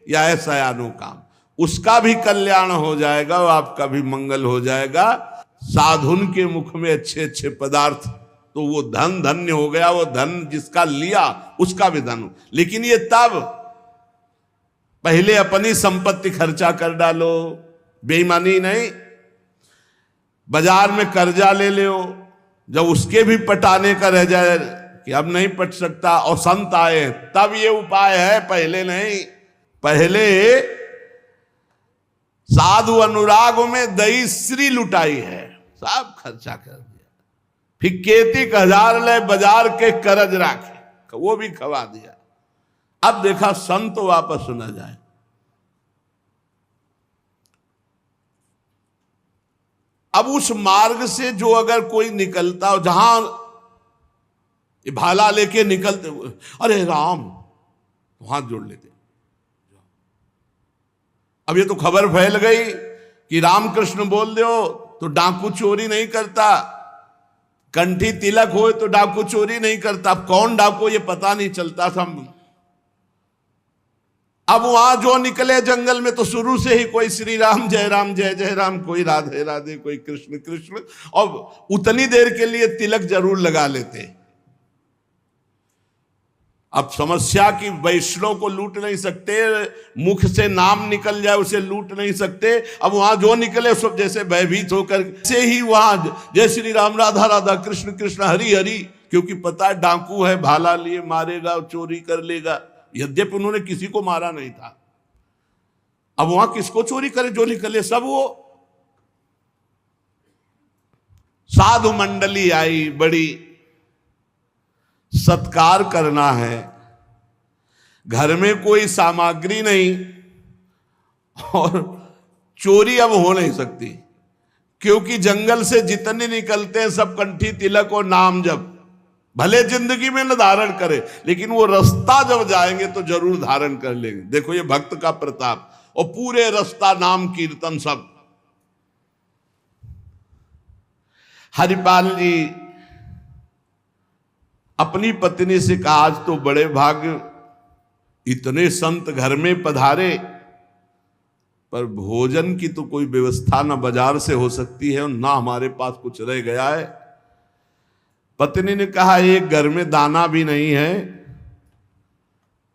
या ऐसा अनु काम, उसका भी कल्याण हो जाएगा और आपका भी मंगल हो जाएगा। साधुन के मुख में अच्छे अच्छे पदार्थ, तो वो धन धन्य हो गया। वो धन जिसका लिया उसका भी धन। लेकिन ये तब, पहले अपनी संपत्ति खर्चा कर डालो, बेईमानी नहीं। बाजार में कर्जा ले लो, जब उसके भी पटाने का रह जाए कि अब नहीं पट सकता और संत आए, तब ये उपाय है, पहले नहीं। पहले साधु अनुराग में दही श्री लुटाई है, सब खर्चा कर दिया। फिर खेती 1000 ले बाजार के करज राखे, वो भी खवा दिया। अब देखा संत वापस न जाए। अब उस मार्ग से जो अगर कोई निकलता हो, जहां भाला लेके निकलते हुए, अरे राम, हाथ जोड़ लेते। अब ये तो खबर फैल गई कि रामकृष्ण बोल दो तो डाकू चोरी नहीं करता, कंठी तिलक हो तो डाकू चोरी नहीं करता। अब कौन डाकू ये पता नहीं चलता था। अब वहां जो निकले जंगल में, तो शुरू से ही कोई श्री राम जय जय राम, कोई राधे राधे, कोई कृष्ण कृष्ण, और उतनी देर के लिए तिलक जरूर लगा लेते। अब समस्या की वैष्णव को लूट नहीं सकते, मुख से नाम निकल जाए उसे लूट नहीं सकते। अब वहां जो निकले सब जैसे भयभीत होकर से ही वहां जय श्री राम, राधा राधा, कृष्ण कृष्ण, हरि हरि, क्योंकि पता है डाकू है, भाला लिए मारेगा, चोरी कर लेगा। यद्यपि उन्होंने किसी को मारा नहीं था। अब वहां किसको चोरी करे, जो निकले सब वो। साधु मंडली आई, बड़ी सत्कार करना है, घर में कोई सामग्री नहीं और चोरी अब हो नहीं सकती, क्योंकि जंगल से जितने निकलते हैं सब कंठी तिलक और नाम जप। भले जिंदगी में न धारण करे, लेकिन वो रास्ता जब जाएंगे तो जरूर धारण कर लेंगे। देखो ये भक्त का प्रताप, और पूरे रास्ता नाम कीर्तन सब। हरिपाल जी अपनी पत्नी से कहा, आज तो बड़े भाग्य, इतने संत घर में पधारे, पर भोजन की तो कोई व्यवस्था ना बाजार से हो सकती है और ना हमारे पास कुछ रह गया है। पत्नी ने कहा, एक घर में दाना भी नहीं है,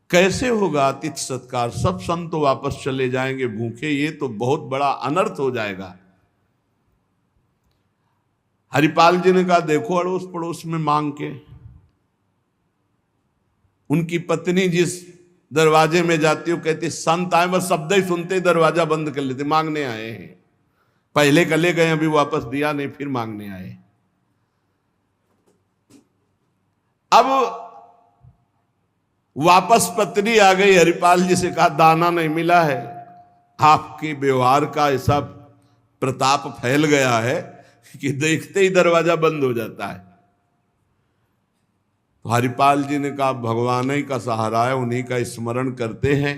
कैसे होगा अतिथि सत्कार? सब संत तो वापस चले जाएंगे भूखे, ये तो बहुत बड़ा अनर्थ हो जाएगा। हरिपाल जी ने कहा, देखो अड़ोस पड़ोस में मांग के। उनकी पत्नी जिस दरवाजे में जाती हो, कहती संत आए, बस शब्द ही सुनते ही दरवाजा बंद कर लेते, मांगने आए हैं। पहले कले गए, अभी वापस दिया नहीं, फिर मांगने आए। अब वापस पत्नी आ गई, हरिपाल जी से कहा, दाना नहीं मिला है। आपके व्यवहार का ऐसा प्रताप फैल गया है कि देखते ही दरवाजा बंद हो जाता है। तो हरिपाल जी ने कहा, भगवान ही का सहारा है, उन्हीं का स्मरण करते हैं।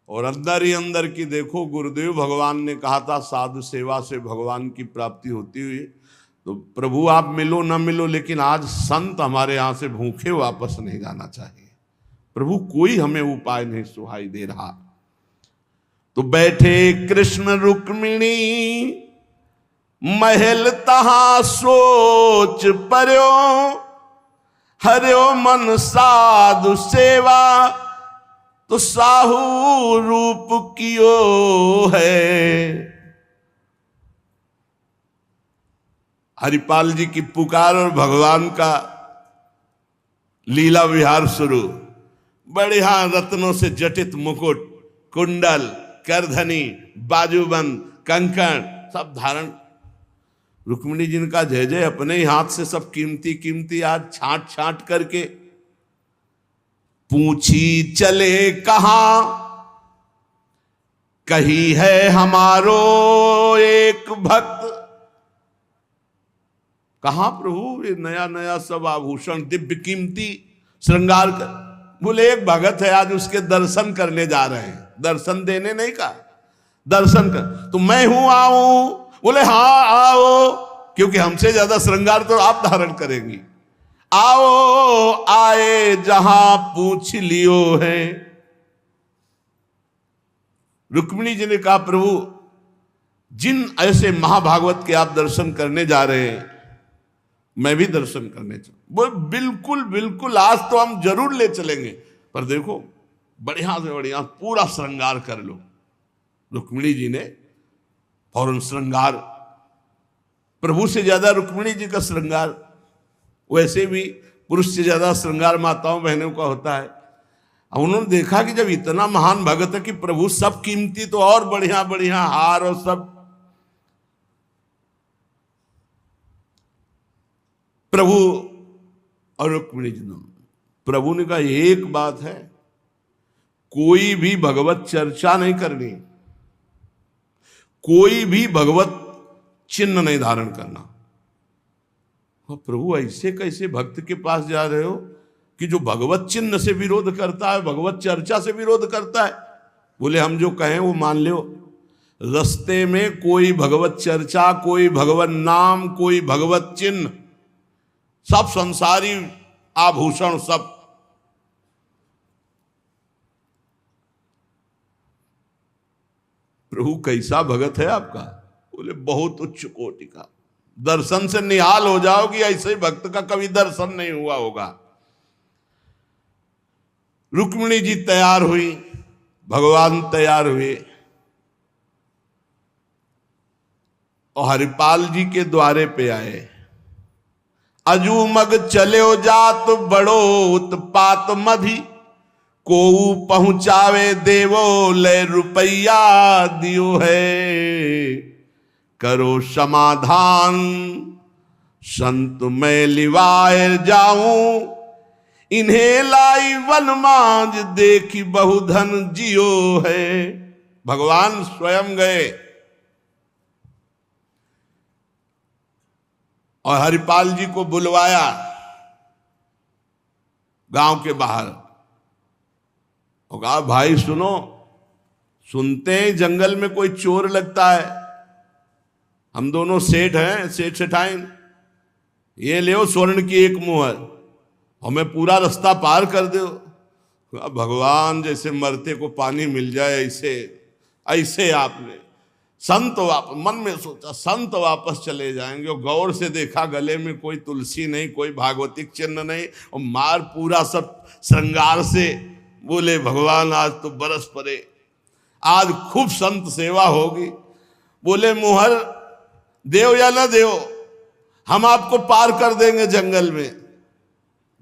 और अंदर ही अंदर की देखो, गुरुदेव भगवान ने कहा था साधु सेवा से भगवान की प्राप्ति होती हुई। तो प्रभु आप मिलो न मिलो, लेकिन आज संत हमारे यहां से भूखे वापस नहीं जाना चाहिए। प्रभु कोई हमें उपाय नहीं सुहाई दे रहा। तो बैठे कृष्ण रुक्मिणी महल तहां सोच पर्यो, हरियो मन साधु सेवा तो साहू रूप कियो है। हरिपाल जी की पुकार और भगवान का लीला विहार शुरू। बढ़िया रत्नों से जटित मुकुट, कुंडल, करधनी, बाजूबंद, कंकण सब धारण। रुक्मिणी जी का जय जय अपने ही हाथ से सब कीमती कीमती आज छांट छांट करके। पूछी चले कहां, कही है हमारो एक भक्त। कहां प्रभु ये नया नया सब आभूषण दिव्य कीमती श्रृंगार कर। बोले एक भगत है आज उसके दर्शन करने जा रहे हैं, दर्शन देने नहीं का, दर्शन कर। तो मैं हूं आऊं? बोले हाँ आओ, क्योंकि हमसे ज्यादा श्रृंगार तो आप धारण करेंगी। आओ आए जहां पूछ लियो है। रुक्मिणी जी ने कहा प्रभु जिन ऐसे महाभागवत के आप दर्शन करने जा रहे हैं मैं भी दर्शन करने चाहूं। बोल बिल्कुल बिल्कुल आज तो हम जरूर ले चलेंगे, पर देखो बढ़िया से बढ़िया पूरा श्रृंगार कर लो। रुक्मिणी जी ने फौरन श्रृंगार, प्रभु से ज्यादा रुक्मिणी जी का श्रृंगार, वैसे भी पुरुष से ज्यादा श्रृंगार माताओं बहनों का होता है। अब उन्होंने देखा कि जब इतना महान भगत है कि प्रभु सब कीमती तो और बढ़िया बढ़िया हार और सब। प्रभु और रुक्मिणी जी दोनों, प्रभु ने कहा एक बात है, कोई भी भगवत चर्चा नहीं करनी, कोई भी भगवत चिन्ह नहीं धारण करना। प्रभु ऐसे कैसे भक्त के पास जा रहे हो कि जो भगवत चिन्ह से विरोध करता है, भगवत चर्चा से विरोध करता है? बोले हम जो कहें वो मान लो। रस्ते में कोई भगवत चर्चा, कोई भगवत नाम, कोई भगवत चिन्ह, सब संसारी आभूषण सब। प्रभु कैसा भगत है आपका? बोले बहुत उच्च कोटि का, दर्शन से निहाल हो जाओगी, ऐसे भक्त का कभी दर्शन नहीं हुआ होगा। रुक्मिणी जी तैयार हुई, भगवान तैयार हुए और हरिपाल जी के द्वारे पे आए। अजू मग चलो जात बड़ो उत्पात मधि, को पहुंचावे देवो ले रुपया दियो है। करो समाधान संत मैं लिवाए जाऊं, इन्हें लाई वनमाज देखी बहुधन जियो है। भगवान स्वयं गए और हरिपाल जी को बुलवाया गांव के बाहर और कहा भाई सुनो, सुनते हैं जंगल में कोई चोर लगता है, हम दोनों सेठ हैं, सेठ सेठाइन, ये ले स्वर्ण की एक मुहर, हमें पूरा रास्ता पार कर दो। भगवान जैसे मरते को पानी मिल जाए ऐसे ऐसे आपने संत मन में सोचा संत वापस चले जाएंगे और गौर से देखा गले में कोई तुलसी नहीं, कोई भागवतिक चिन्ह नहीं और मार पूरा सब श्रृंगार से। बोले भगवान आज तो बरस पड़े, आज खूब संत सेवा होगी। बोले मुहर देव या न देव, हम आपको पार कर देंगे जंगल में।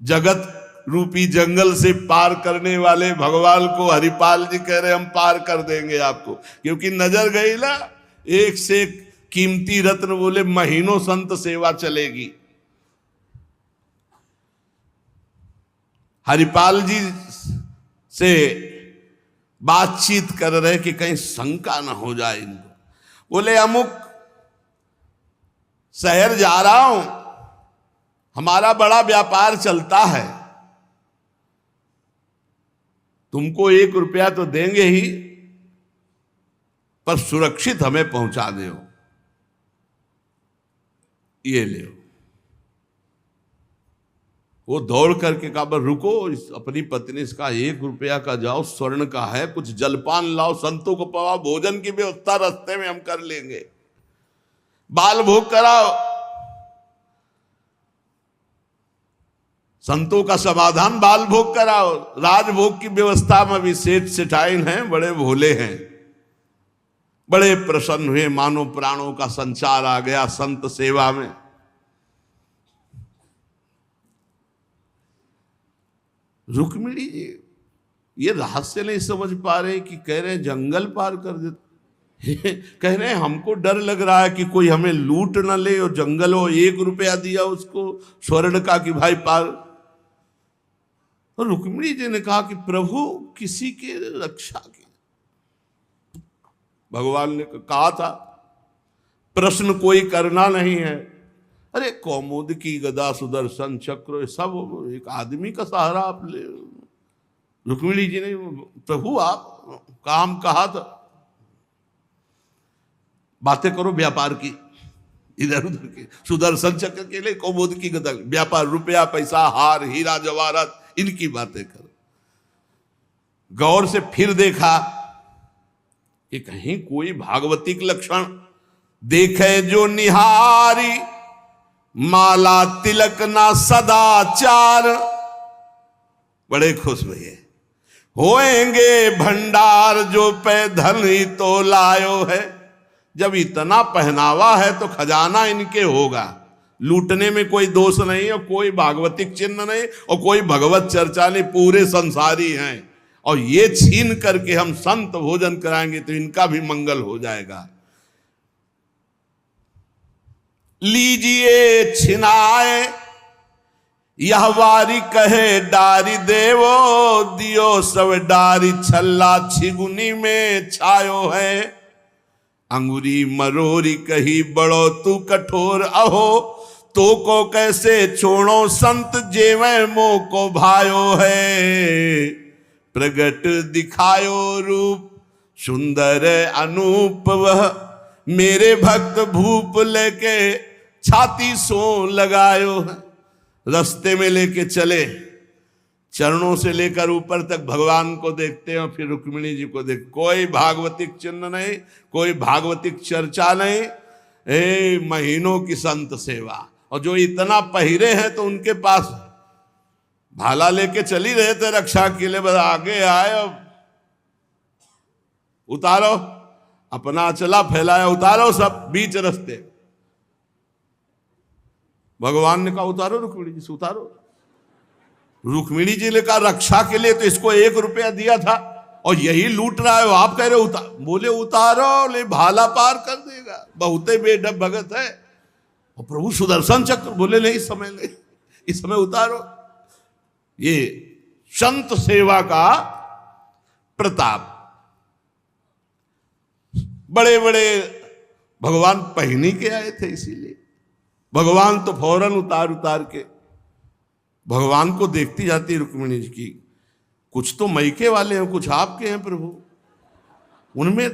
जगत रूपी जंगल से पार करने वाले भगवान को हरिपाल जी कह रहे हम पार कर देंगे आपको, क्योंकि नजर गई ना एक से एक कीमती रत्न। बोले महीनों संत सेवा चलेगी। हरिपाल जी से बातचीत कर रहे कि कहीं शंका ना हो जाए इनको। बोले अमुक शहर जा रहा हूं, हमारा बड़ा व्यापार चलता है, तुमको 1 रुपया तो देंगे ही, पर सुरक्षित हमें पहुंचा दो, ये ले। वो दौड़ करके कहा बस रुको, अपनी पत्नी से कहा 1 रुपया का जाओ, स्वर्ण का है, कुछ जलपान लाओ, संतों को पवाओ, भोजन की व्यवस्था रास्ते में हम कर लेंगे, बाल भोग कराओ, संतों का समाधान बाल भोग कराओ। राजभोग की व्यवस्था में भी सेठ सेठाइन हैं, बड़े भोले हैं, बड़े प्रसन्न हुए, मानो प्राणों का संचार आ गया संत सेवा में। रुक्मिणी जी ये रहस्य नहीं समझ पा रहे कि कह रहे हैं जंगल पार कर देते कह रहे हैं हमको डर लग रहा है कि कोई हमें लूट न ले, और जंगल हो 1 रुपया दिया उसको स्वर्ण का कि भाई पार। तो रुक्मिणी जी ने कहा कि प्रभु किसी के रक्षा की, भगवान ने कहा था प्रश्न कोई करना नहीं है। अरे कौमुद की गदा सुदर्शन चक्र सब एक आदमी का सहारा आप ले। रुक्मिणी जी ने प्रभु आप काम कहा था, बातें करो व्यापार की, इधर उधर के सुदर्शन चक्र के लिए कौमुद की गदा, व्यापार रुपया पैसा हार हीरा जवाहरात इनकी बातें करो। गौर से फिर देखा कि कहीं कोई भागवतिक लक्षण देखे जो निहारी, माला तिलक ना सदाचार। बड़े खुश हुए, होएंगे भंडार जो पे धन ही तो लायो है। जब इतना पहनावा है तो खजाना इनके होगा, लूटने में कोई दोष नहीं और कोई भागवतिक चिन्ह नहीं और कोई भगवत चर्चा नहीं, पूरे संसारी हैं। और ये छीन करके हम संत भोजन कराएंगे तो इनका भी मंगल हो जाएगा। लीजिए छिनाए यह वारी कहे डारी देवो, दियो सब डारी छल्ला छिगुनी में छायो है। अंगुरी मरोरी कही बड़ो तू कठोर, अहो तो को कैसे छोड़ो संत जेवे मोह को भायो है। प्रगट दिखायो रूप सुंदर अनूप, वह मेरे भक्त भूप लेके छाती सो लगायो है। रास्ते में लेके चले, चरणों से लेकर ऊपर तक भगवान को देखते हैं, फिर रुक्मिणी जी को देख। कोई भागवतिक चिन्ह नहीं, कोई भागवतिक चर्चा नहीं, महीनों की संत सेवा। और जो इतना पहिरे हैं तो उनके पास भाला लेके चली रहे थे रक्षा के लिए, बस आगे आए और उतारो, अपना चला फैलाया, उतारो सब बीच रास्ते। भगवान ने कहा उतारो रुक्मिणी जी से, उतारो। रुक्मिणी जी ने कहा रक्षा के लिए तो इसको 1 रुपया दिया था और यही लूट रहा है, आप कह रहे हो उतार। बोले उतारो, ले भाला पार कर देगा, बहुते बेढब भगत है। और प्रभु सुदर्शन चक्र, बोले नहीं इस समय नहीं, इस समय उतारो। ये संत सेवा का प्रताप। बड़े बड़े भगवान पहनी के आए थे, इसीलिए भगवान तो फौरन उतार के भगवान को देखती जाती रुक्मिणी जी की। कुछ तो मैके वाले हैं, कुछ आपके हैं प्रभु, उनमें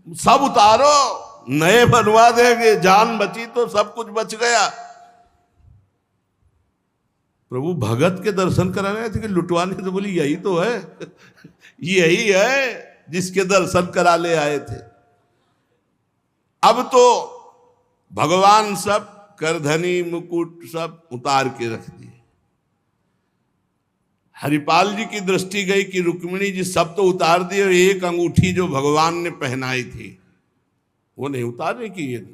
सब उतारो, नए बनवा देंगे, जान बची तो सब कुछ बच गया। प्रभु भगत के दर्शन कराने आए थे कि लुटवाने? तो बोली यही तो है यही है जिसके दर्शन करा ले आए थे। अब तो भगवान सब करधनी मुकुट सब उतार के रख दिए। हरिपाल जी की दृष्टि गई कि रुक्मिणी जी सब तो उतार दिए, एक अंगूठी जो भगवान ने पहनाई थी वो नहीं उतारने की। ये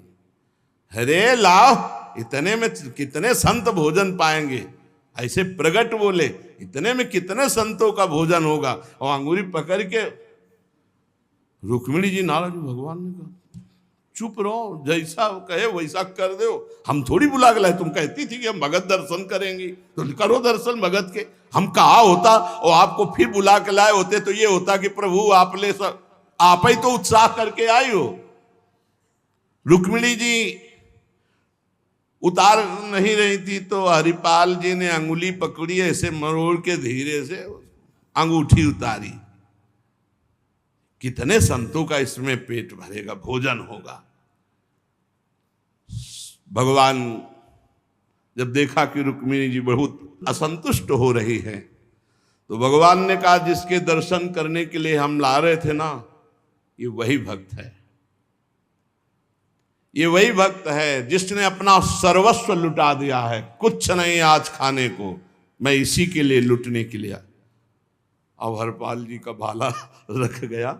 हरे लाओ, इतने में कितने संत भोजन पाएंगे। ऐसे प्रगट बोले, इतने में कितने संतों का भोजन होगा। और अंगूरी पकड़ के रुक्मिणी जी नाराज, भगवान ने कहा चुप रहो, जैसा कहे वैसा कर दो, हम थोड़ी बुला के लाए। तुम कहती थी कि हम भगत दर्शन करेंगे तो करो दर्शन भगत के। हम कहा होता और आपको फिर बुला के लाए होते तो ये होता कि प्रभु आप ले सब, आप ही तो उत्साह करके आई हो। रुक्मिणी जी उतार नहीं रही थी तो हरिपाल जी ने अंगुली पकड़ी, ऐसे मरोड़ के धीरे से अंगूठी उतारी। कितने संतों का इसमें पेट भरेगा, भोजन होगा। भगवान जब देखा कि रुक्मिणी जी बहुत असंतुष्ट हो रही है तो भगवान ने कहा जिसके दर्शन करने के लिए हम ला रहे थे ना, ये वही भक्त है। ये वही भक्त है जिसने अपना सर्वस्व लुटा दिया है। कुछ नहीं आज खाने को, मैं इसी के लिए लुटने के लिए। अब हरपाल जी का भाला रख गया।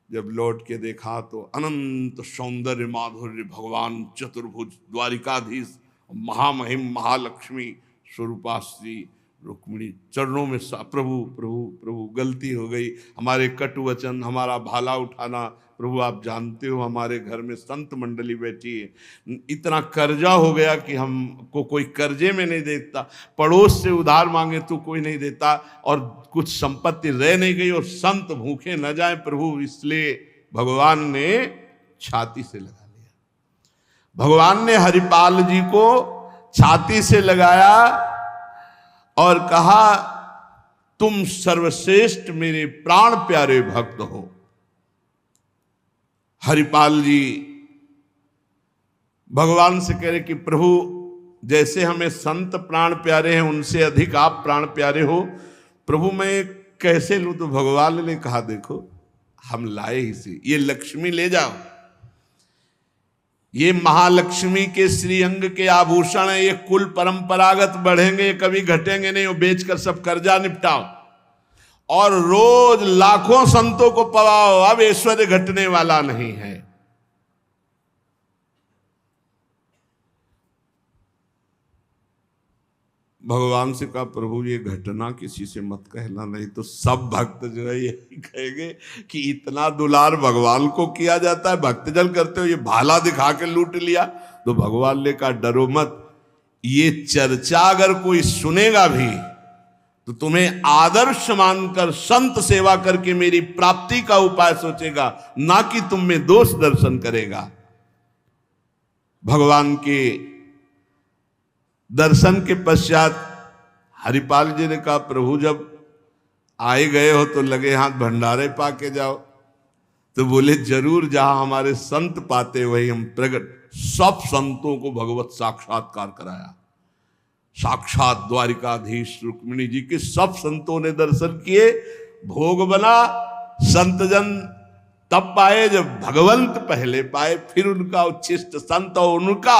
जब लौट के देखा तो अनंत सौंदर्य माधुर्य भगवान चतुर्भुज द्वारिकाधीश महामहिम महालक्ष्मी स्वरूपाश्री रुक्मिणी चरणों में प्रभु प्रभु प्रभु गलती हो गई, हमारे कटु वचन, हमारा भाला उठाना, प्रभु आप जानते हो हमारे घर में संत मंडली बैठी है, इतना कर्जा हो गया कि हमको कोई कर्जे में नहीं देता, पड़ोस से उधार मांगे तो कोई नहीं देता, और कुछ संपत्ति रह नहीं गई और संत भूखे न जाए प्रभु, इसलिए भगवान ने छाती से लगा लिया। भगवान ने हरिपाल जी को छाती से लगाया और कहा तुम सर्वश्रेष्ठ मेरे प्राण प्यारे भक्त हो। हरिपाल जी भगवान से कह रहे कि प्रभु जैसे हमें संत प्राण प्यारे हैं उनसे अधिक आप प्राण प्यारे हो, प्रभु मैं कैसे लूं? तो भगवान ने कहा देखो हम लाए ही से, ये लक्ष्मी ले जाओ, ये महालक्ष्मी के श्रीअंग के आभूषण है, ये कुल परंपरागत बढ़ेंगे, कभी घटेंगे नहीं, वो बेचकर सब कर्जा निपटाओ और रोज लाखों संतों को पवाओ, अब ऐश्वर्य घटने वाला नहीं है। भगवान से कहा प्रभु ये घटना किसी से मत कहना, नहीं तो सब भक्त जो है यही कहेंगे कि इतना दुलार भगवान को किया जाता है, भक्तजन करते हो ये भाला दिखा के लूट लिया। तो भगवान ने कहा डरो मत, ये चर्चा अगर कोई सुनेगा भी तो तुम्हें आदर्श मानकर संत सेवा करके मेरी प्राप्ति का उपाय सोचेगा, ना कि तुम में दोष दर्शन करेगा। भगवान के दर्शन के पश्चात हरिपाल जी ने कहा प्रभु जब आए गए हो तो लगे हाथ भंडारे पाके जाओ। तो बोले जरूर, जहां हमारे संत पाते वही हम प्रकट। सब संतों को भगवत साक्षात्कार कराया, साक्षात द्वारिकाधीश रुक्मिणी जी के सब संतों ने दर्शन किए, भोग बना। संतजन तब पाए जब भगवंत पहले पाए, फिर उनका उच्छिष्ट संत और उनका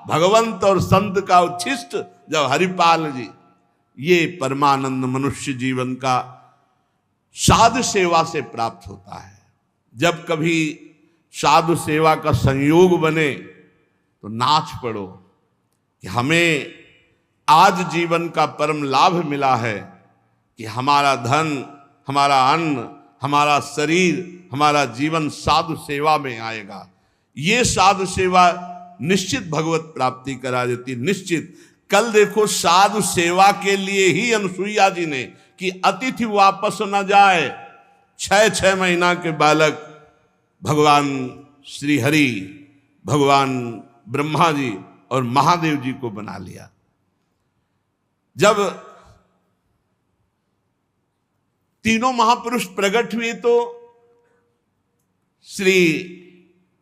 भगवंत और संत का उच्छिष्ट जब हरिपाल जी। ये परमानंद मनुष्य जीवन का साधु सेवा से प्राप्त होता है। जब कभी साधु सेवा का संयोग बने तो नाच पड़ो कि हमें आज जीवन का परम लाभ मिला है कि हमारा धन, हमारा अन्न, हमारा शरीर, हमारा जीवन साधु सेवा में आएगा। ये साधु सेवा निश्चित भगवत प्राप्ति करा देती, निश्चित। कल देखो साधु सेवा के लिए ही अनुसुईया जी ने कि अतिथि वापस न जाए, 6 महीना के बालक भगवान श्री हरि, भगवान ब्रह्मा जी और महादेव जी को बना लिया। जब तीनों महापुरुष प्रकट हुए तो श्री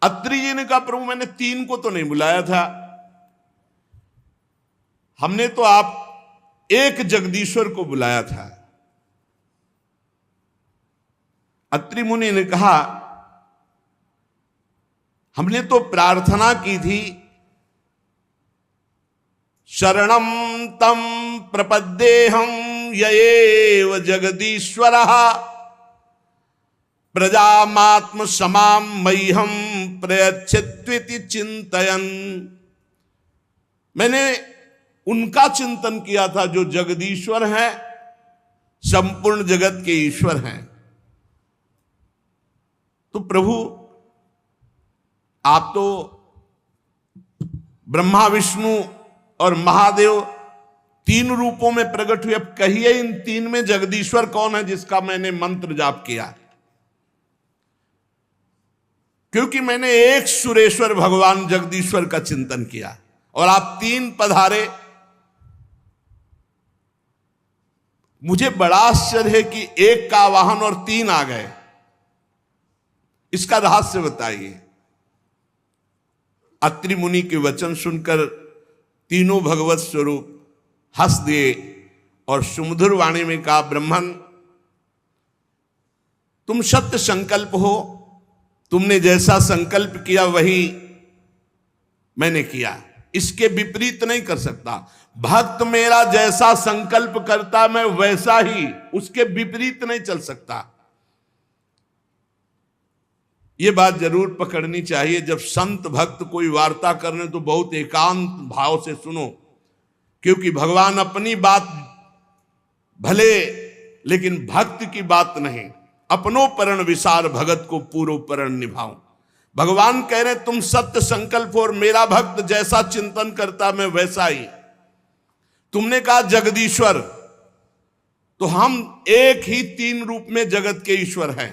अत्रि जी ने कहा प्रभु मैंने 3 को तो नहीं बुलाया था, हमने तो आप एक जगदीश्वर को बुलाया था। अत्रि मुनि ने कहा हमने तो प्रार्थना की थी, शरणम तम प्रपद्येहम यएव जगदीश्वरः प्रजामात्म समाम मह्यम प्रयच्छत्विति चिंतयन्। मैंने उनका चिंतन किया था जो जगदीश्वर हैं, संपूर्ण जगत के ईश्वर हैं। तो प्रभु आप तो ब्रह्मा विष्णु और महादेव 3 रूपों में प्रकट हुए, अब कहिए इन 3 में जगदीश्वर कौन है जिसका मैंने मंत्र जाप किया? क्योंकि मैंने एक सुरेश्वर भगवान जगदीश्वर का चिंतन किया और आप 3 पधारे। मुझे बड़ा आश्चर्य है कि 1 का वाहन और 3 आ गए, इसका रहस्य बताइए। अत्रि मुनि के वचन सुनकर तीनों भगवत स्वरूप हंस दिए और सुमधुर वाणी में कहा ब्रह्मन तुम सत्य संकल्प हो, तुमने जैसा संकल्प किया वही मैंने किया, इसके विपरीत नहीं कर सकता। भक्त मेरा जैसा संकल्प करता मैं वैसा ही, उसके विपरीत नहीं चल सकता। ये बात जरूर पकड़नी चाहिए। जब संत भक्त कोई वार्ता करने तो बहुत एकांत भाव से सुनो, क्योंकि भगवान अपनी बात भले, लेकिन भक्त की बात नहीं। अपनो परण विसार भगत को पूरो परण निभाऊं। भगवान कह रहे तुम सत्य संकल्प और मेरा भक्त जैसा चिंतन करता मैं वैसा ही। तुमने कहा जगदीश्वर, तो हम एक ही तीन रूप में जगत के ईश्वर हैं।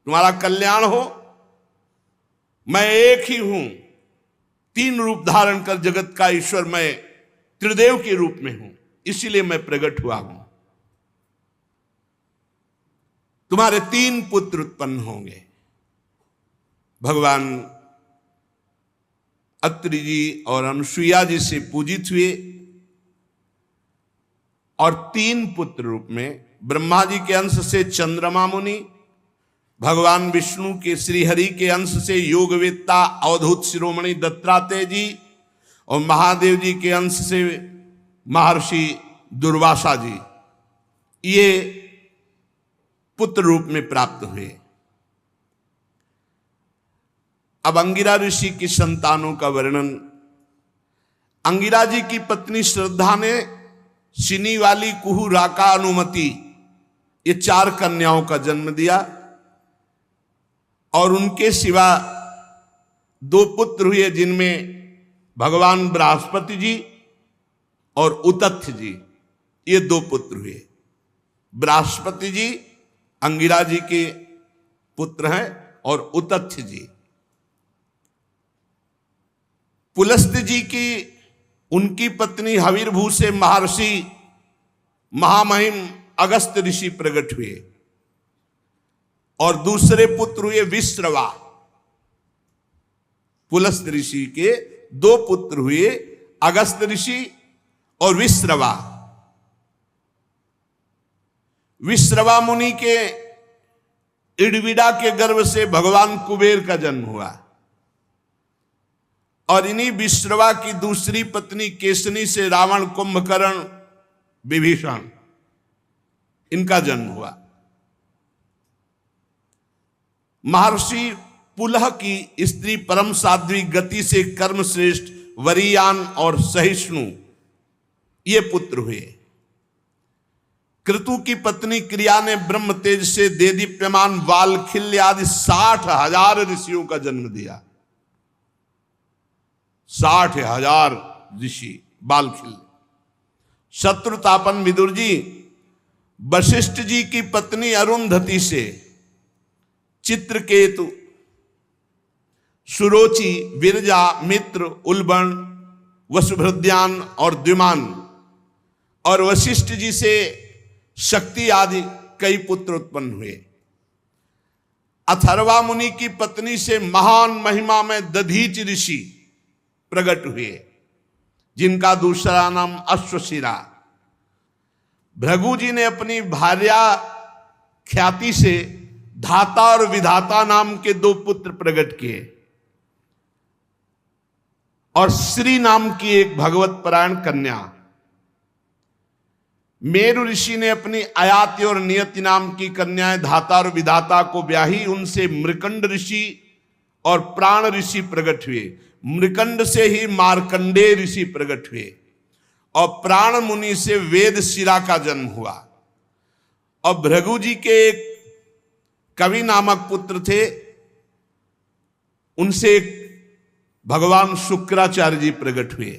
तुम्हारा कल्याण हो, मैं एक ही हूं, तीन रूप धारण कर जगत का ईश्वर मैं त्रिदेव के रूप में हूं, इसीलिए मैं प्रकट हुआ हूं। तुम्हारे तीन पुत्र उत्पन्न होंगे। भगवान अत्रि जी और अनुसुईया जी से पूजित हुए और तीन पुत्र रूप में ब्रह्मा जी के अंश से चंद्रमा मुनि, भगवान विष्णु के श्रीहरि के अंश से योगवेत्ता अवधूत शिरोमणि दत्तात्रेय जी और महादेव जी के अंश से महर्षि दुर्वासा जी, ये पुत्र रूप में प्राप्त हुए। अब अंगिरा ऋषि की संतानों का वर्णन। अंगिरा जी की पत्नी श्रद्धा ने सिनी वाली, कुहू, राका, अनुमति, ये चार कन्याओं का जन्म दिया और उनके सिवा दो पुत्र हुए, जिनमें भगवान बृहस्पति जी और उतथ्य जी, ये दो पुत्र हुए। बृहस्पति जी अंगिरा जी के पुत्र हैं और उतथ्य जी। पुलस्त्य जी की उनकी पत्नी हविर्भू से महर्षि महामहिम अगस्त्य ऋषि प्रकट हुए और दूसरे पुत्र हुए विश्रवा। पुलस्त्य ऋषि के दो पुत्र हुए, अगस्त्य ऋषि और विश्रवा। विश्रवा मुनि के इड़विड़ा के गर्भ से भगवान कुबेर का जन्म हुआ और इन्हीं विश्रवा की दूसरी पत्नी केसनी से रावण, कुंभकर्ण, विभीषण, इनका जन्म हुआ। महर्षि पुलह की स्त्री परम साध्वी गति से कर्मश्रेष्ठ वरीयान और सहिष्णु, ये पुत्र हुए। क्रतु की पत्नी क्रिया ने ब्रह्म तेज से देदीप्यमान वालखिल्य आदि 60,000 ऋषियों का जन्म दिया। 60,000 ऋषि बालखिल्य। शत्रुतापन विदुर जी वशिष्ठ जी की पत्नी अरुंधति से चित्रकेतु, सुरोचि, विरजा, मित्र, उल्बण, वसुभृद्यान और द्विमान, और वशिष्ठ जी से शक्ति आदि कई पुत्र उत्पन्न हुए। अथर्वा मुनि की पत्नी से महान महिमा में दधीच ऋषि प्रकट हुए, जिनका दूसरा नाम अश्वशिरा। भृगु जी ने अपनी भार्या ख्याति से धाता और विधाता नाम के दो पुत्र प्रकट किए और श्री नाम की एक भगवत परायण कन्या। मेरु ऋषि ने अपनी अयाति और नियति नाम की कन्याएं धाता और विधाता को ब्याही। उनसे मृकंड ऋषि और प्राण ऋषि प्रकट हुए। मृकंड से ही मार्कंडेय ऋषि प्रकट हुए और प्राण मुनि से वेद शिरा का जन्म हुआ। और भृगु जी के एक कवि नामक पुत्र थे, उनसे भगवान शुक्राचार्य जी प्रकट हुए।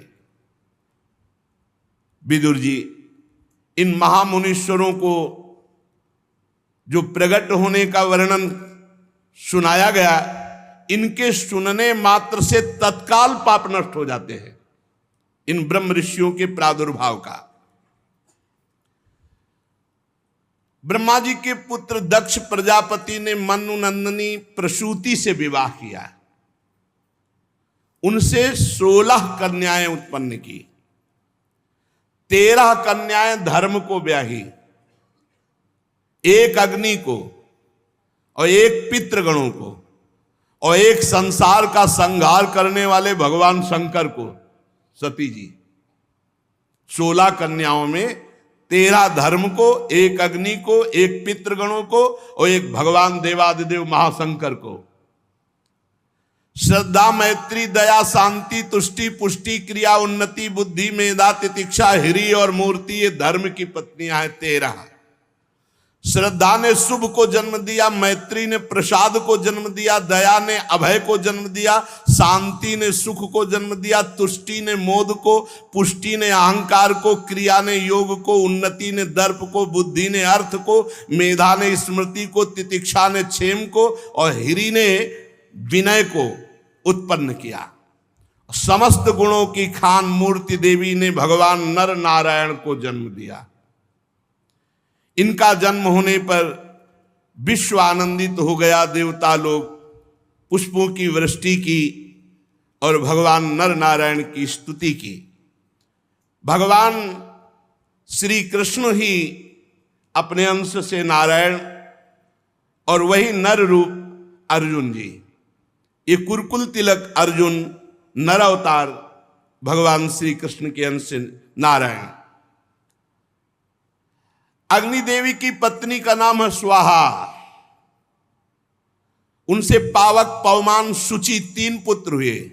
विदुर जी, इन महामुनीश्वरों को जो प्रकट होने का वर्णन सुनाया गया, इनके सुनने मात्र से तत्काल पाप नष्ट हो जाते हैं, इन ब्रह्म ऋषियों के प्रादुर्भाव का। ब्रह्मा जी के पुत्र दक्ष प्रजापति ने मनु नंदिनी प्रसूति से विवाह किया। उनसे 16 कन्याएं उत्पन्न की। 13 कन्याएं धर्म को ब्याही, एक अग्नि को और एक पितृगणों को और एक संसार का संहार करने वाले भगवान शंकर को, सती जी। 16 कन्याओं में 13 धर्म को, एक अग्नि को, एक पितृगणों को और एक भगवान देवादिदेव महाशंकर को। श्रद्धा, मैत्री, दया, शांति, तुष्टि, पुष्टि, क्रिया, उन्नति, बुद्धि, मेधा, तितिक्षा, हिरी और मूर्ति, ये धर्म की पत्नियां हैं 13। श्रद्धा ने शुभ को जन्म दिया, मैत्री ने प्रसाद को जन्म दिया, दया ने अभय को जन्म दिया, शांति ने सुख को जन्म दिया, तुष्टि ने मोद को, पुष्टि ने अहंकार को, क्रिया ने योग को, उन्नति ने दर्प को, बुद्धि ने अर्थ को, मेधा ने स्मृति को, तितिक्षा ने क्षेम को और हिरी ने विनय को उत्पन्न किया। समस्त गुणों की खान मूर्ति देवी ने भगवान नर नारायण को जन्म दिया। इनका जन्म होने पर विश्व आनंदित हो गया। देवता लोग पुष्पों की वृष्टि की और भगवान नर नारायण की स्तुति की। भगवान श्री कृष्ण ही अपने अंश से नारायण और वही नर रूप अर्जुन जी, ये कुरकुल तिलक अर्जुन नर अवतार भगवान श्री कृष्ण के अंश से नारायण। अग्नि देवी की पत्नी का नाम है स्वाहा। उनसे पावक, पवमान, शुचि 3 पुत्र हुए।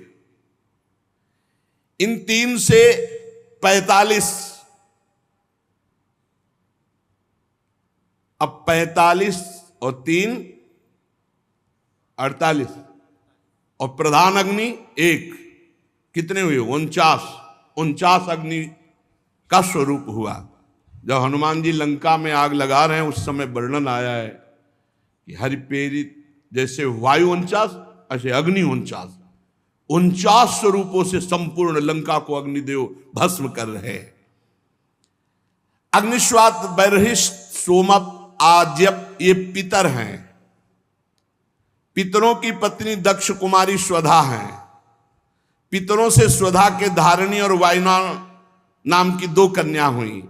इन 3 से 45, अब 45 और 3 48 और प्रधान अग्नि 1, कितने हुए? 49 अग्नि का स्वरूप हुआ। जब हनुमान जी लंका में आग लगा रहे हैं उस समय वर्णन आया है कि हरिप्रेरित जैसे वायु 49 ऐसे अग्नि 49 स्वरूपों से संपूर्ण लंका को अग्निदेव भस्म कर रहे हैं। अग्निश्वात, बर्हिष्ठ, सोमप, आज्यप ये पितर हैं। पितरों की पत्नी दक्ष कुमारी स्वधा है। पितरों से स्वधा के धारिणी और वायुना नाम की 2 कन्या हुई।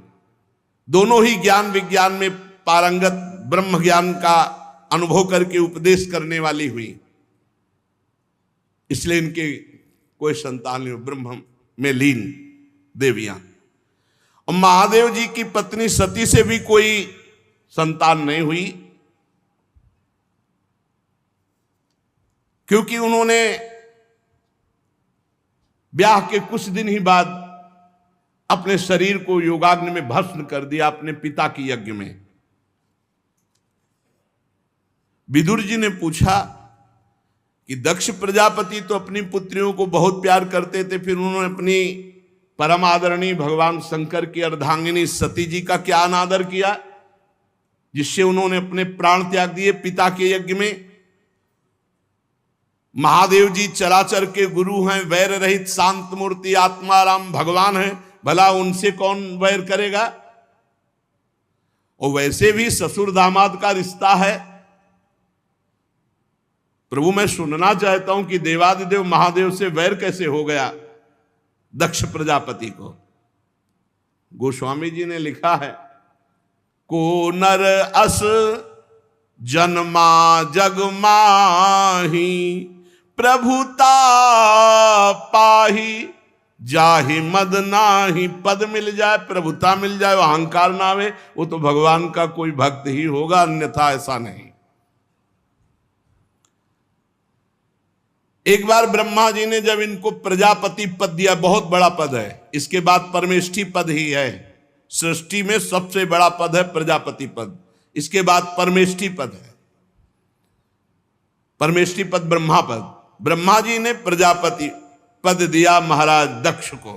दोनों ही ज्ञान विज्ञान में पारंगत, ब्रह्म ज्ञान का अनुभव करके उपदेश करने वाली हुई, इसलिए इनके कोई संतान नहीं, ब्रह्म में लीन देवियां। और महादेव जी की पत्नी सती से भी कोई संतान नहीं हुई, क्योंकि उन्होंने ब्याह के कुछ दिन ही बाद अपने शरीर को योगाग्नि में भस्म कर दिया अपने पिता की यज्ञ में। विदुर जी ने पूछा कि दक्ष प्रजापति तो अपनी पुत्रियों को बहुत प्यार करते थे, फिर उन्होंने अपनी परम आदरणीय भगवान शंकर की अर्धांगिनी सती जी का क्या अनादर किया, जिससे उन्होंने अपने प्राण त्याग दिए पिता के यज्ञ में। महादेव जी चराचर के गुरु हैं, वैर रहित शांत मूर्ति आत्माराम भगवान हैं, भला उनसे कौन वैर करेगा। और वैसे भी ससुर दामाद का रिश्ता है। प्रभु मैं सुनना चाहता हूं कि देवादिदेव महादेव से वैर कैसे हो गया दक्ष प्रजापति को। गोस्वामी जी ने लिखा है, को नर अस जन्मा जग माही, प्रभुता पाही जाहि मद नाही। पद मिल जाए, प्रभुता मिल जाए, वो अहंकार ना आवे, वो तो भगवान का कोई भक्त ही होगा, अन्यथा ऐसा नहीं। एक बार ब्रह्मा जी ने जब इनको प्रजापति पद दिया, बहुत बड़ा पद है, इसके बाद परमेष्ठी पद ही है। सृष्टि में सबसे बड़ा पद है प्रजापति पद, इसके बाद परमेष्ठी पद है। परमेष्ठी पद ब्रह्मा पद। ब्रह्मा जी ने प्रजापति पद दिया महाराज दक्ष को।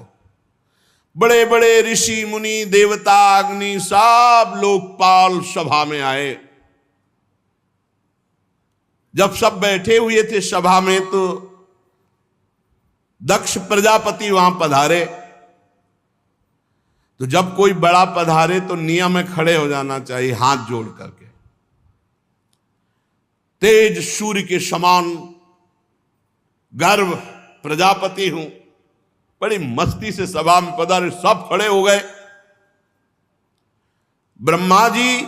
बड़े बड़े ऋषि मुनि देवता अग्नि सब लोकपाल सभा में आए। जब सब बैठे हुए थे सभा में, तो दक्ष प्रजापति वहां पधारे। तो जब कोई बड़ा पधारे तो नियम में खड़े हो जाना चाहिए हाथ जोड़ करके। तेज सूर्य के समान गर्व प्रजापति हूं, बड़ी मस्ती से सभा में पधारे, सब खड़े हो गए। ब्रह्मा जी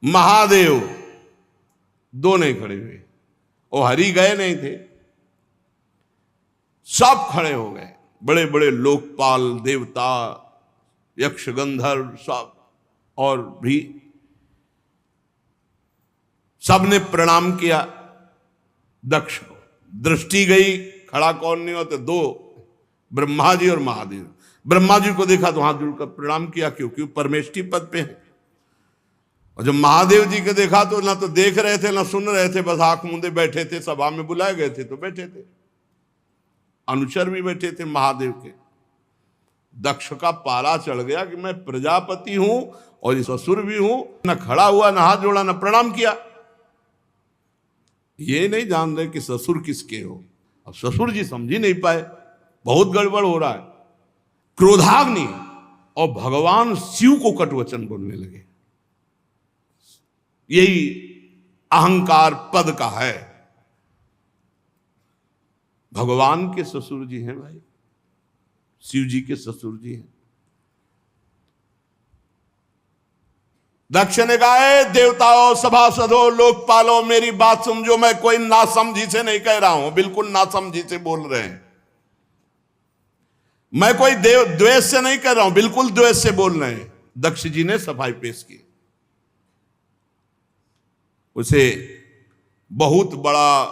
महादेव दो नहीं खड़े हुए, वो हरि गए नहीं थे, सब खड़े हो गए। बड़े बड़े लोकपाल देवता यक्ष गंधर्व सब, और भी सबने प्रणाम किया दक्ष को। दृष्टि गई, खड़ा कौन नहीं होते, दो, ब्रह्मा जी और महादेव। ब्रह्मा जी को देखा तो हाथ जोड़कर प्रणाम किया, क्योंकि वो परमेष्ठी पद पे है। और जब महादेव जी के देखा तो ना तो देख रहे थे ना सुन रहे थे, बस आंख मूंदे बैठे थे। सभा में बुलाए गए थे तो बैठे थे, अनुचर भी बैठे थे महादेव के। दक्ष का पारा चढ़ गया कि मैं प्रजापति हूं और इस असुर भी हूं। ना खड़ा हुआ, ना हाथ जोड़ा, ना प्रणाम किया। ये नहीं जान रहे कि ससुर किसके हो। अब ससुर जी समझ ही नहीं पाए, बहुत गड़बड़ हो रहा है। क्रोधाग्नि और भगवान शिव को कटवचन बोलने लगे। यही अहंकार पद का है। भगवान के ससुर जी हैं भाई, शिव जी के ससुर जी हैं। दक्ष ने कहा, देवताओं, सभासदों, लोकपालों, मेरी बात समझो। मैं कोई नासमझी से नहीं कह रहा हूं, बिल्कुल नासमझी से बोल रहे हैं। मैं कोई द्वेष से नहीं कर रहा हूं, बिल्कुल द्वेष से बोल रहे हैं। दक्ष जी ने सफाई पेश की। उसे बहुत बड़ा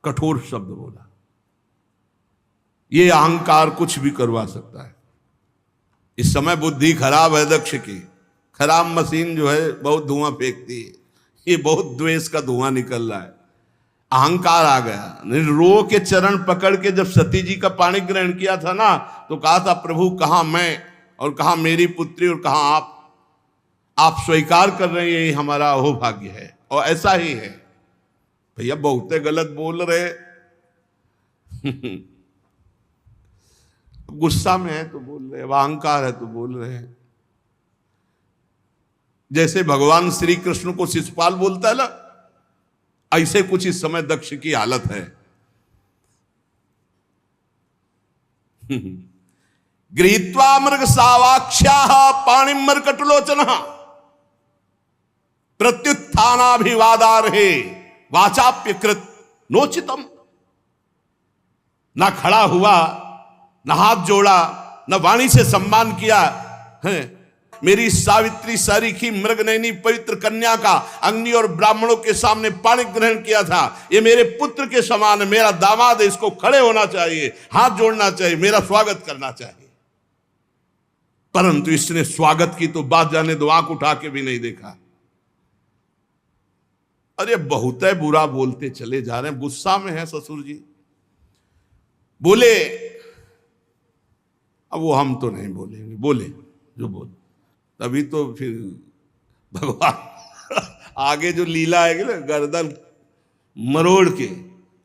कठोर शब्द बोला। यह अहंकार कुछ भी करवा सकता है। इस समय बुद्धि खराब है दक्ष की। खराब मशीन जो है बहुत धुआं फेंकती है। ये बहुत द्वेष का धुआं निकल रहा है। अहंकार आ गया। रो के चरण पकड़ के जब सती जी का पाणी ग्रहण किया था ना, तो कहा था, प्रभु कहां मैं और कहां मेरी पुत्री और कहां आप स्वीकार कर रहे हैं, ये हमारा अहोभाग्य है। और ऐसा ही है भैया, बहुते गलत बोल रहे। गुस्सा में है तो बोल रहे, अहंकार है तो बोल रहे हैं। जैसे भगवान श्री कृष्ण को शिशुपाल बोलता है ना, ऐसे कुछ इस समय दक्ष की हालत है। गृहीत्वा मृग सावाक्ष्याः पाणिं मर्कटलोचनः प्रत्युत्थानाभिवादार्हे वाचाप्यकृत नोचितम। ना खड़ा हुआ, ना हाथ जोड़ा, ना वाणी से सम्मान किया है। मेरी सावित्री सारिखी मृगनयनी पवित्र कन्या का अग्नि और ब्राह्मणों के सामने पाणी ग्रहण किया था। ये मेरे पुत्र के समान है, मेरा दामाद है, इसको खड़े होना चाहिए, हाथ जोड़ना चाहिए, मेरा स्वागत करना चाहिए। परंतु इसने स्वागत की तो बात जाने दो, आंख उठा के भी नहीं देखा। अरे बहुत है, बुरा बोलते चले जा रहे हैं। गुस्सा में है ससुर जी, बोले। अब वो हम तो नहीं बोलेंगे, बोले जो बोले। तभी तो फिर भगवान आगे जो लीला है ना, गर्दन मरोड़ के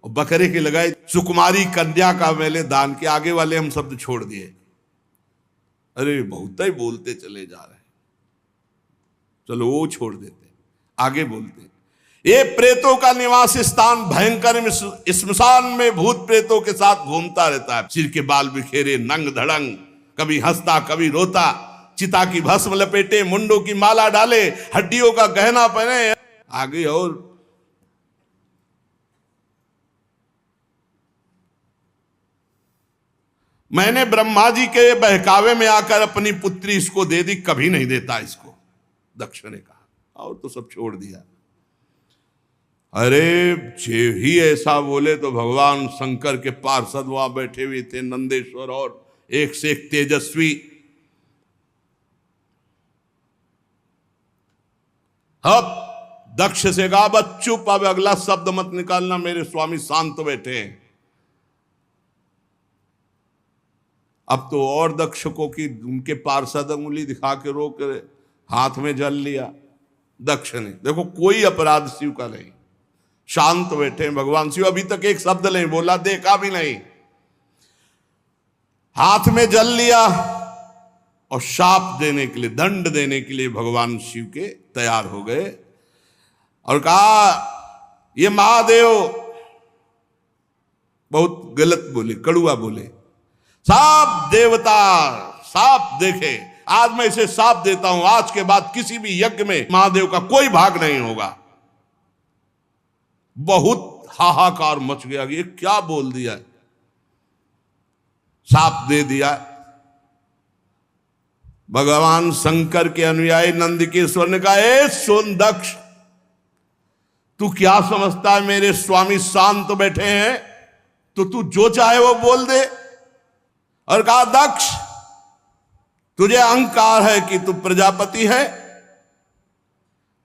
और बकरे के लगाए, सुकुमारी कन्या का मैंने दान के आगे वाले हम शब्द छोड़ दिए। अरे बहुत ही बोलते चले जा रहे हैं, चलो वो छोड़ देते, आगे बोलते। ये प्रेतों का निवास स्थान भयंकर श्मशान में भूत प्रेतों के साथ घूमता रहता है। सिर के बाल बिखेरे, नंग धड़ंग, कभी हंसता कभी रोता, चिता की भस्म लपेटे, मुंडों की माला डाले, हड्डियों का गहना पहने। आगे और मैंने ब्रह्मा जी के बहकावे में आकर अपनी पुत्री इसको दे दी, कभी नहीं देता इसको, दक्ष ने कहा। और तो सब छोड़ दिया। अरे जे ही ऐसा बोले तो भगवान शंकर के पार्षद वहां बैठे हुए थे, नंदेश्वर, और एक से एक तेजस्वी। अब दक्ष से कहा, बस चुप, अब अगला शब्द मत निकालना, मेरे स्वामी शांत बैठे हैं। अब तो और दक्षकों की उनके पार्षद उंगली दिखा के रोक हाथ में जल लिया दक्ष ने। देखो कोई अपराध शिव का नहीं, शांत बैठे हैं भगवान शिव। अभी तक एक शब्द नहीं बोला, देखा भी नहीं, हाथ में जल लिया और शाप देने के लिए, दंड देने के लिए भगवान शिव के तैयार हो गए। और कहा, ये महादेव बहुत गलत बोले, कड़ुआ बोले। साप देवता साप देखे, आज मैं इसे साप देता हूं, आज के बाद किसी भी यज्ञ में महादेव का कोई भाग नहीं होगा। बहुत हाहाकार मच गया, ये क्या बोल दिया, साप दे दिया। भगवान शंकर के अनुयायी नंदकेश्वर ने कहा, ए सुन दक्ष, तू क्या समझता है मेरे स्वामी शांत बैठे हैं तो तू जो चाहे वो बोल दे। और कहा दक्ष, तुझे अहंकार है कि तू प्रजापति है,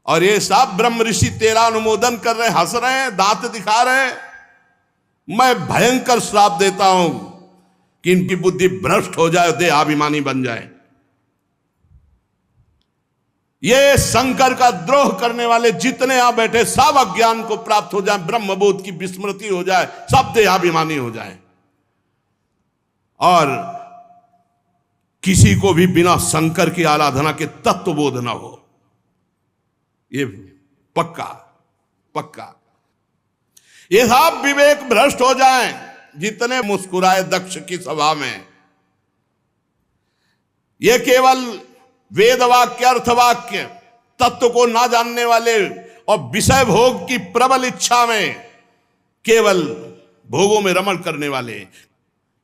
और ये सब ब्रह्म ऋषि तेरा अनुमोदन कर रहे हैं, हंस रहे हैं, दांत दिखा रहे हैं। मैं भयंकर श्राप देता हूं कि इनकी बुद्धि भ्रष्ट हो जाए, देहाभिमानी बन जाए। ये शंकर का द्रोह करने वाले जितने यहां बैठे सब अज्ञान को प्राप्त हो जाए, ब्रह्मबोध की विस्मृति हो जाए, सब देहाभिमानी हो जाए, और किसी को भी बिना शंकर की आराधना के तत्वबोध न हो। ये पक्का पक्का। ये सब विवेक भ्रष्ट हो जाएं। जितने मुस्कुराए दक्ष की सभा में, ये केवल वेद वाक्य, अर्थवाक्य, तत्व को ना जानने वाले और विषय भोग की प्रबल इच्छा में केवल भोगों में रमण करने वाले,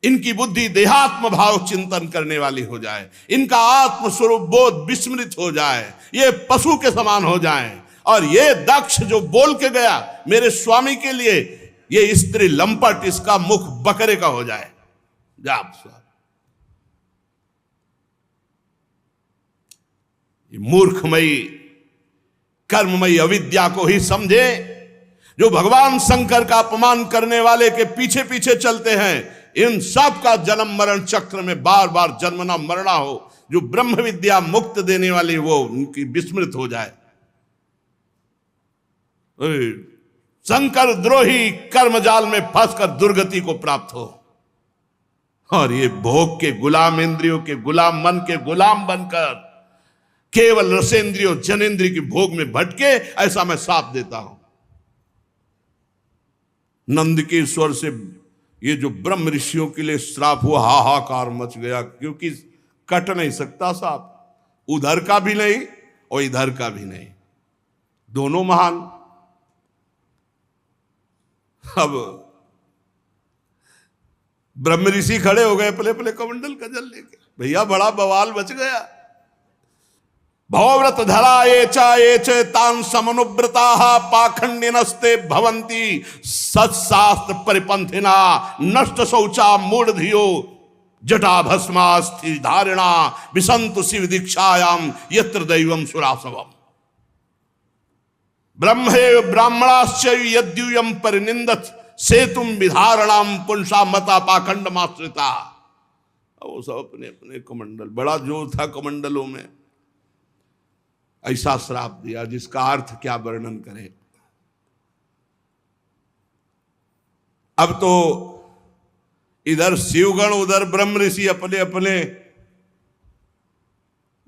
इनकी बुद्धि देहात्म भाव चिंतन करने वाली हो जाए, इनका आत्मस्वरूप बोध विस्मृत हो जाए, ये पशु के समान हो जाएं। और ये दक्ष जो बोल के गया मेरे स्वामी के लिए, ये स्त्री लंपट, इसका मुख बकरे का हो जाए। जाप स्वामी, मूर्खमयी कर्ममयी अविद्या को ही समझे, जो भगवान शंकर का अपमान करने वाले के पीछे पीछे चलते हैं। इन सब का जन्म मरण चक्र में बार बार जन्मना मरना हो। जो ब्रह्म विद्या मुक्त देने वाली वो उनकी विस्मृत हो जाए। शंकर द्रोही कर्मजाल में फंसकर दुर्गति को प्राप्त हो, और ये भोग के गुलाम, इंद्रियों के गुलाम, मन के गुलाम बनकर केवल रसेंद्रियों जनेंद्रिय की भोग में भटके, ऐसा मैं साथ देता हूं। नंद के स्वर से ये जो ब्रह्म ऋषियों के लिए श्राप हुआ, हाहाकार मच गया, क्योंकि कट नहीं सकता सांप, उधर का भी नहीं और इधर का भी नहीं, दोनों महान। अब ब्रह्म ऋषि खड़े हो गए पले पले कमंडल का जल लेके, भैया बड़ा बवाल बच गया। भवव्रत धरा ये च तान समनुव्रता पाखंडिनस्ते भवंती सत्शास्त्र परिपंथिना नष्ट शौचा मूढ़धियो जटा भस्मास्थि धारिणा विसंतु शिव दीक्षायाम यत्र दैवम सुरासवम। ब्रह्मे ब्राह्मणाश्च यद्यूयम परिनिंदत सेतुम विधारणाम पुंसा मता पाखंड माश्रिता। वो सब अपने अपने कमंडल, बड़ा जोर था कमंडलों में, ऐसा श्राप दिया जिसका अर्थ क्या वर्णन करें। अब तो इधर शिवगण उधर ब्रह्म ऋषि अपने अपने।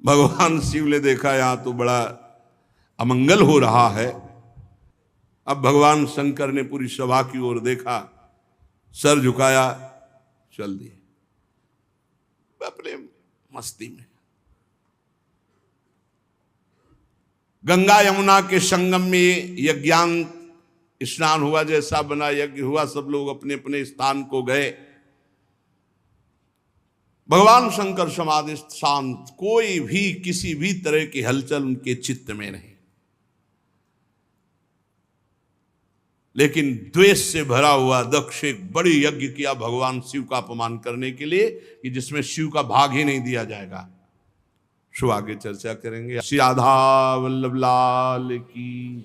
भगवान शिव ने देखा यहां तो बड़ा अमंगल हो रहा है। अब भगवान शंकर ने पूरी सभा की ओर देखा, सर झुकाया, चल दिए अपने मस्ती में। गंगा यमुना के संगम में यज्ञान स्नान हुआ, जैसा बना यज्ञ हुआ, सब लोग अपने अपने स्थान को गए। भगवान शंकर समाधिस्थ शांत, कोई भी किसी भी तरह की हलचल उनके चित्त में नहीं। लेकिन द्वेष से भरा हुआ दक्ष एक बड़ी यज्ञ किया भगवान शिव का अपमान करने के लिए, कि जिसमें शिव का भाग ही नहीं दिया जाएगा। सो आगे चर्चा करेंगे। श्री राधा वल्लभ लाल की।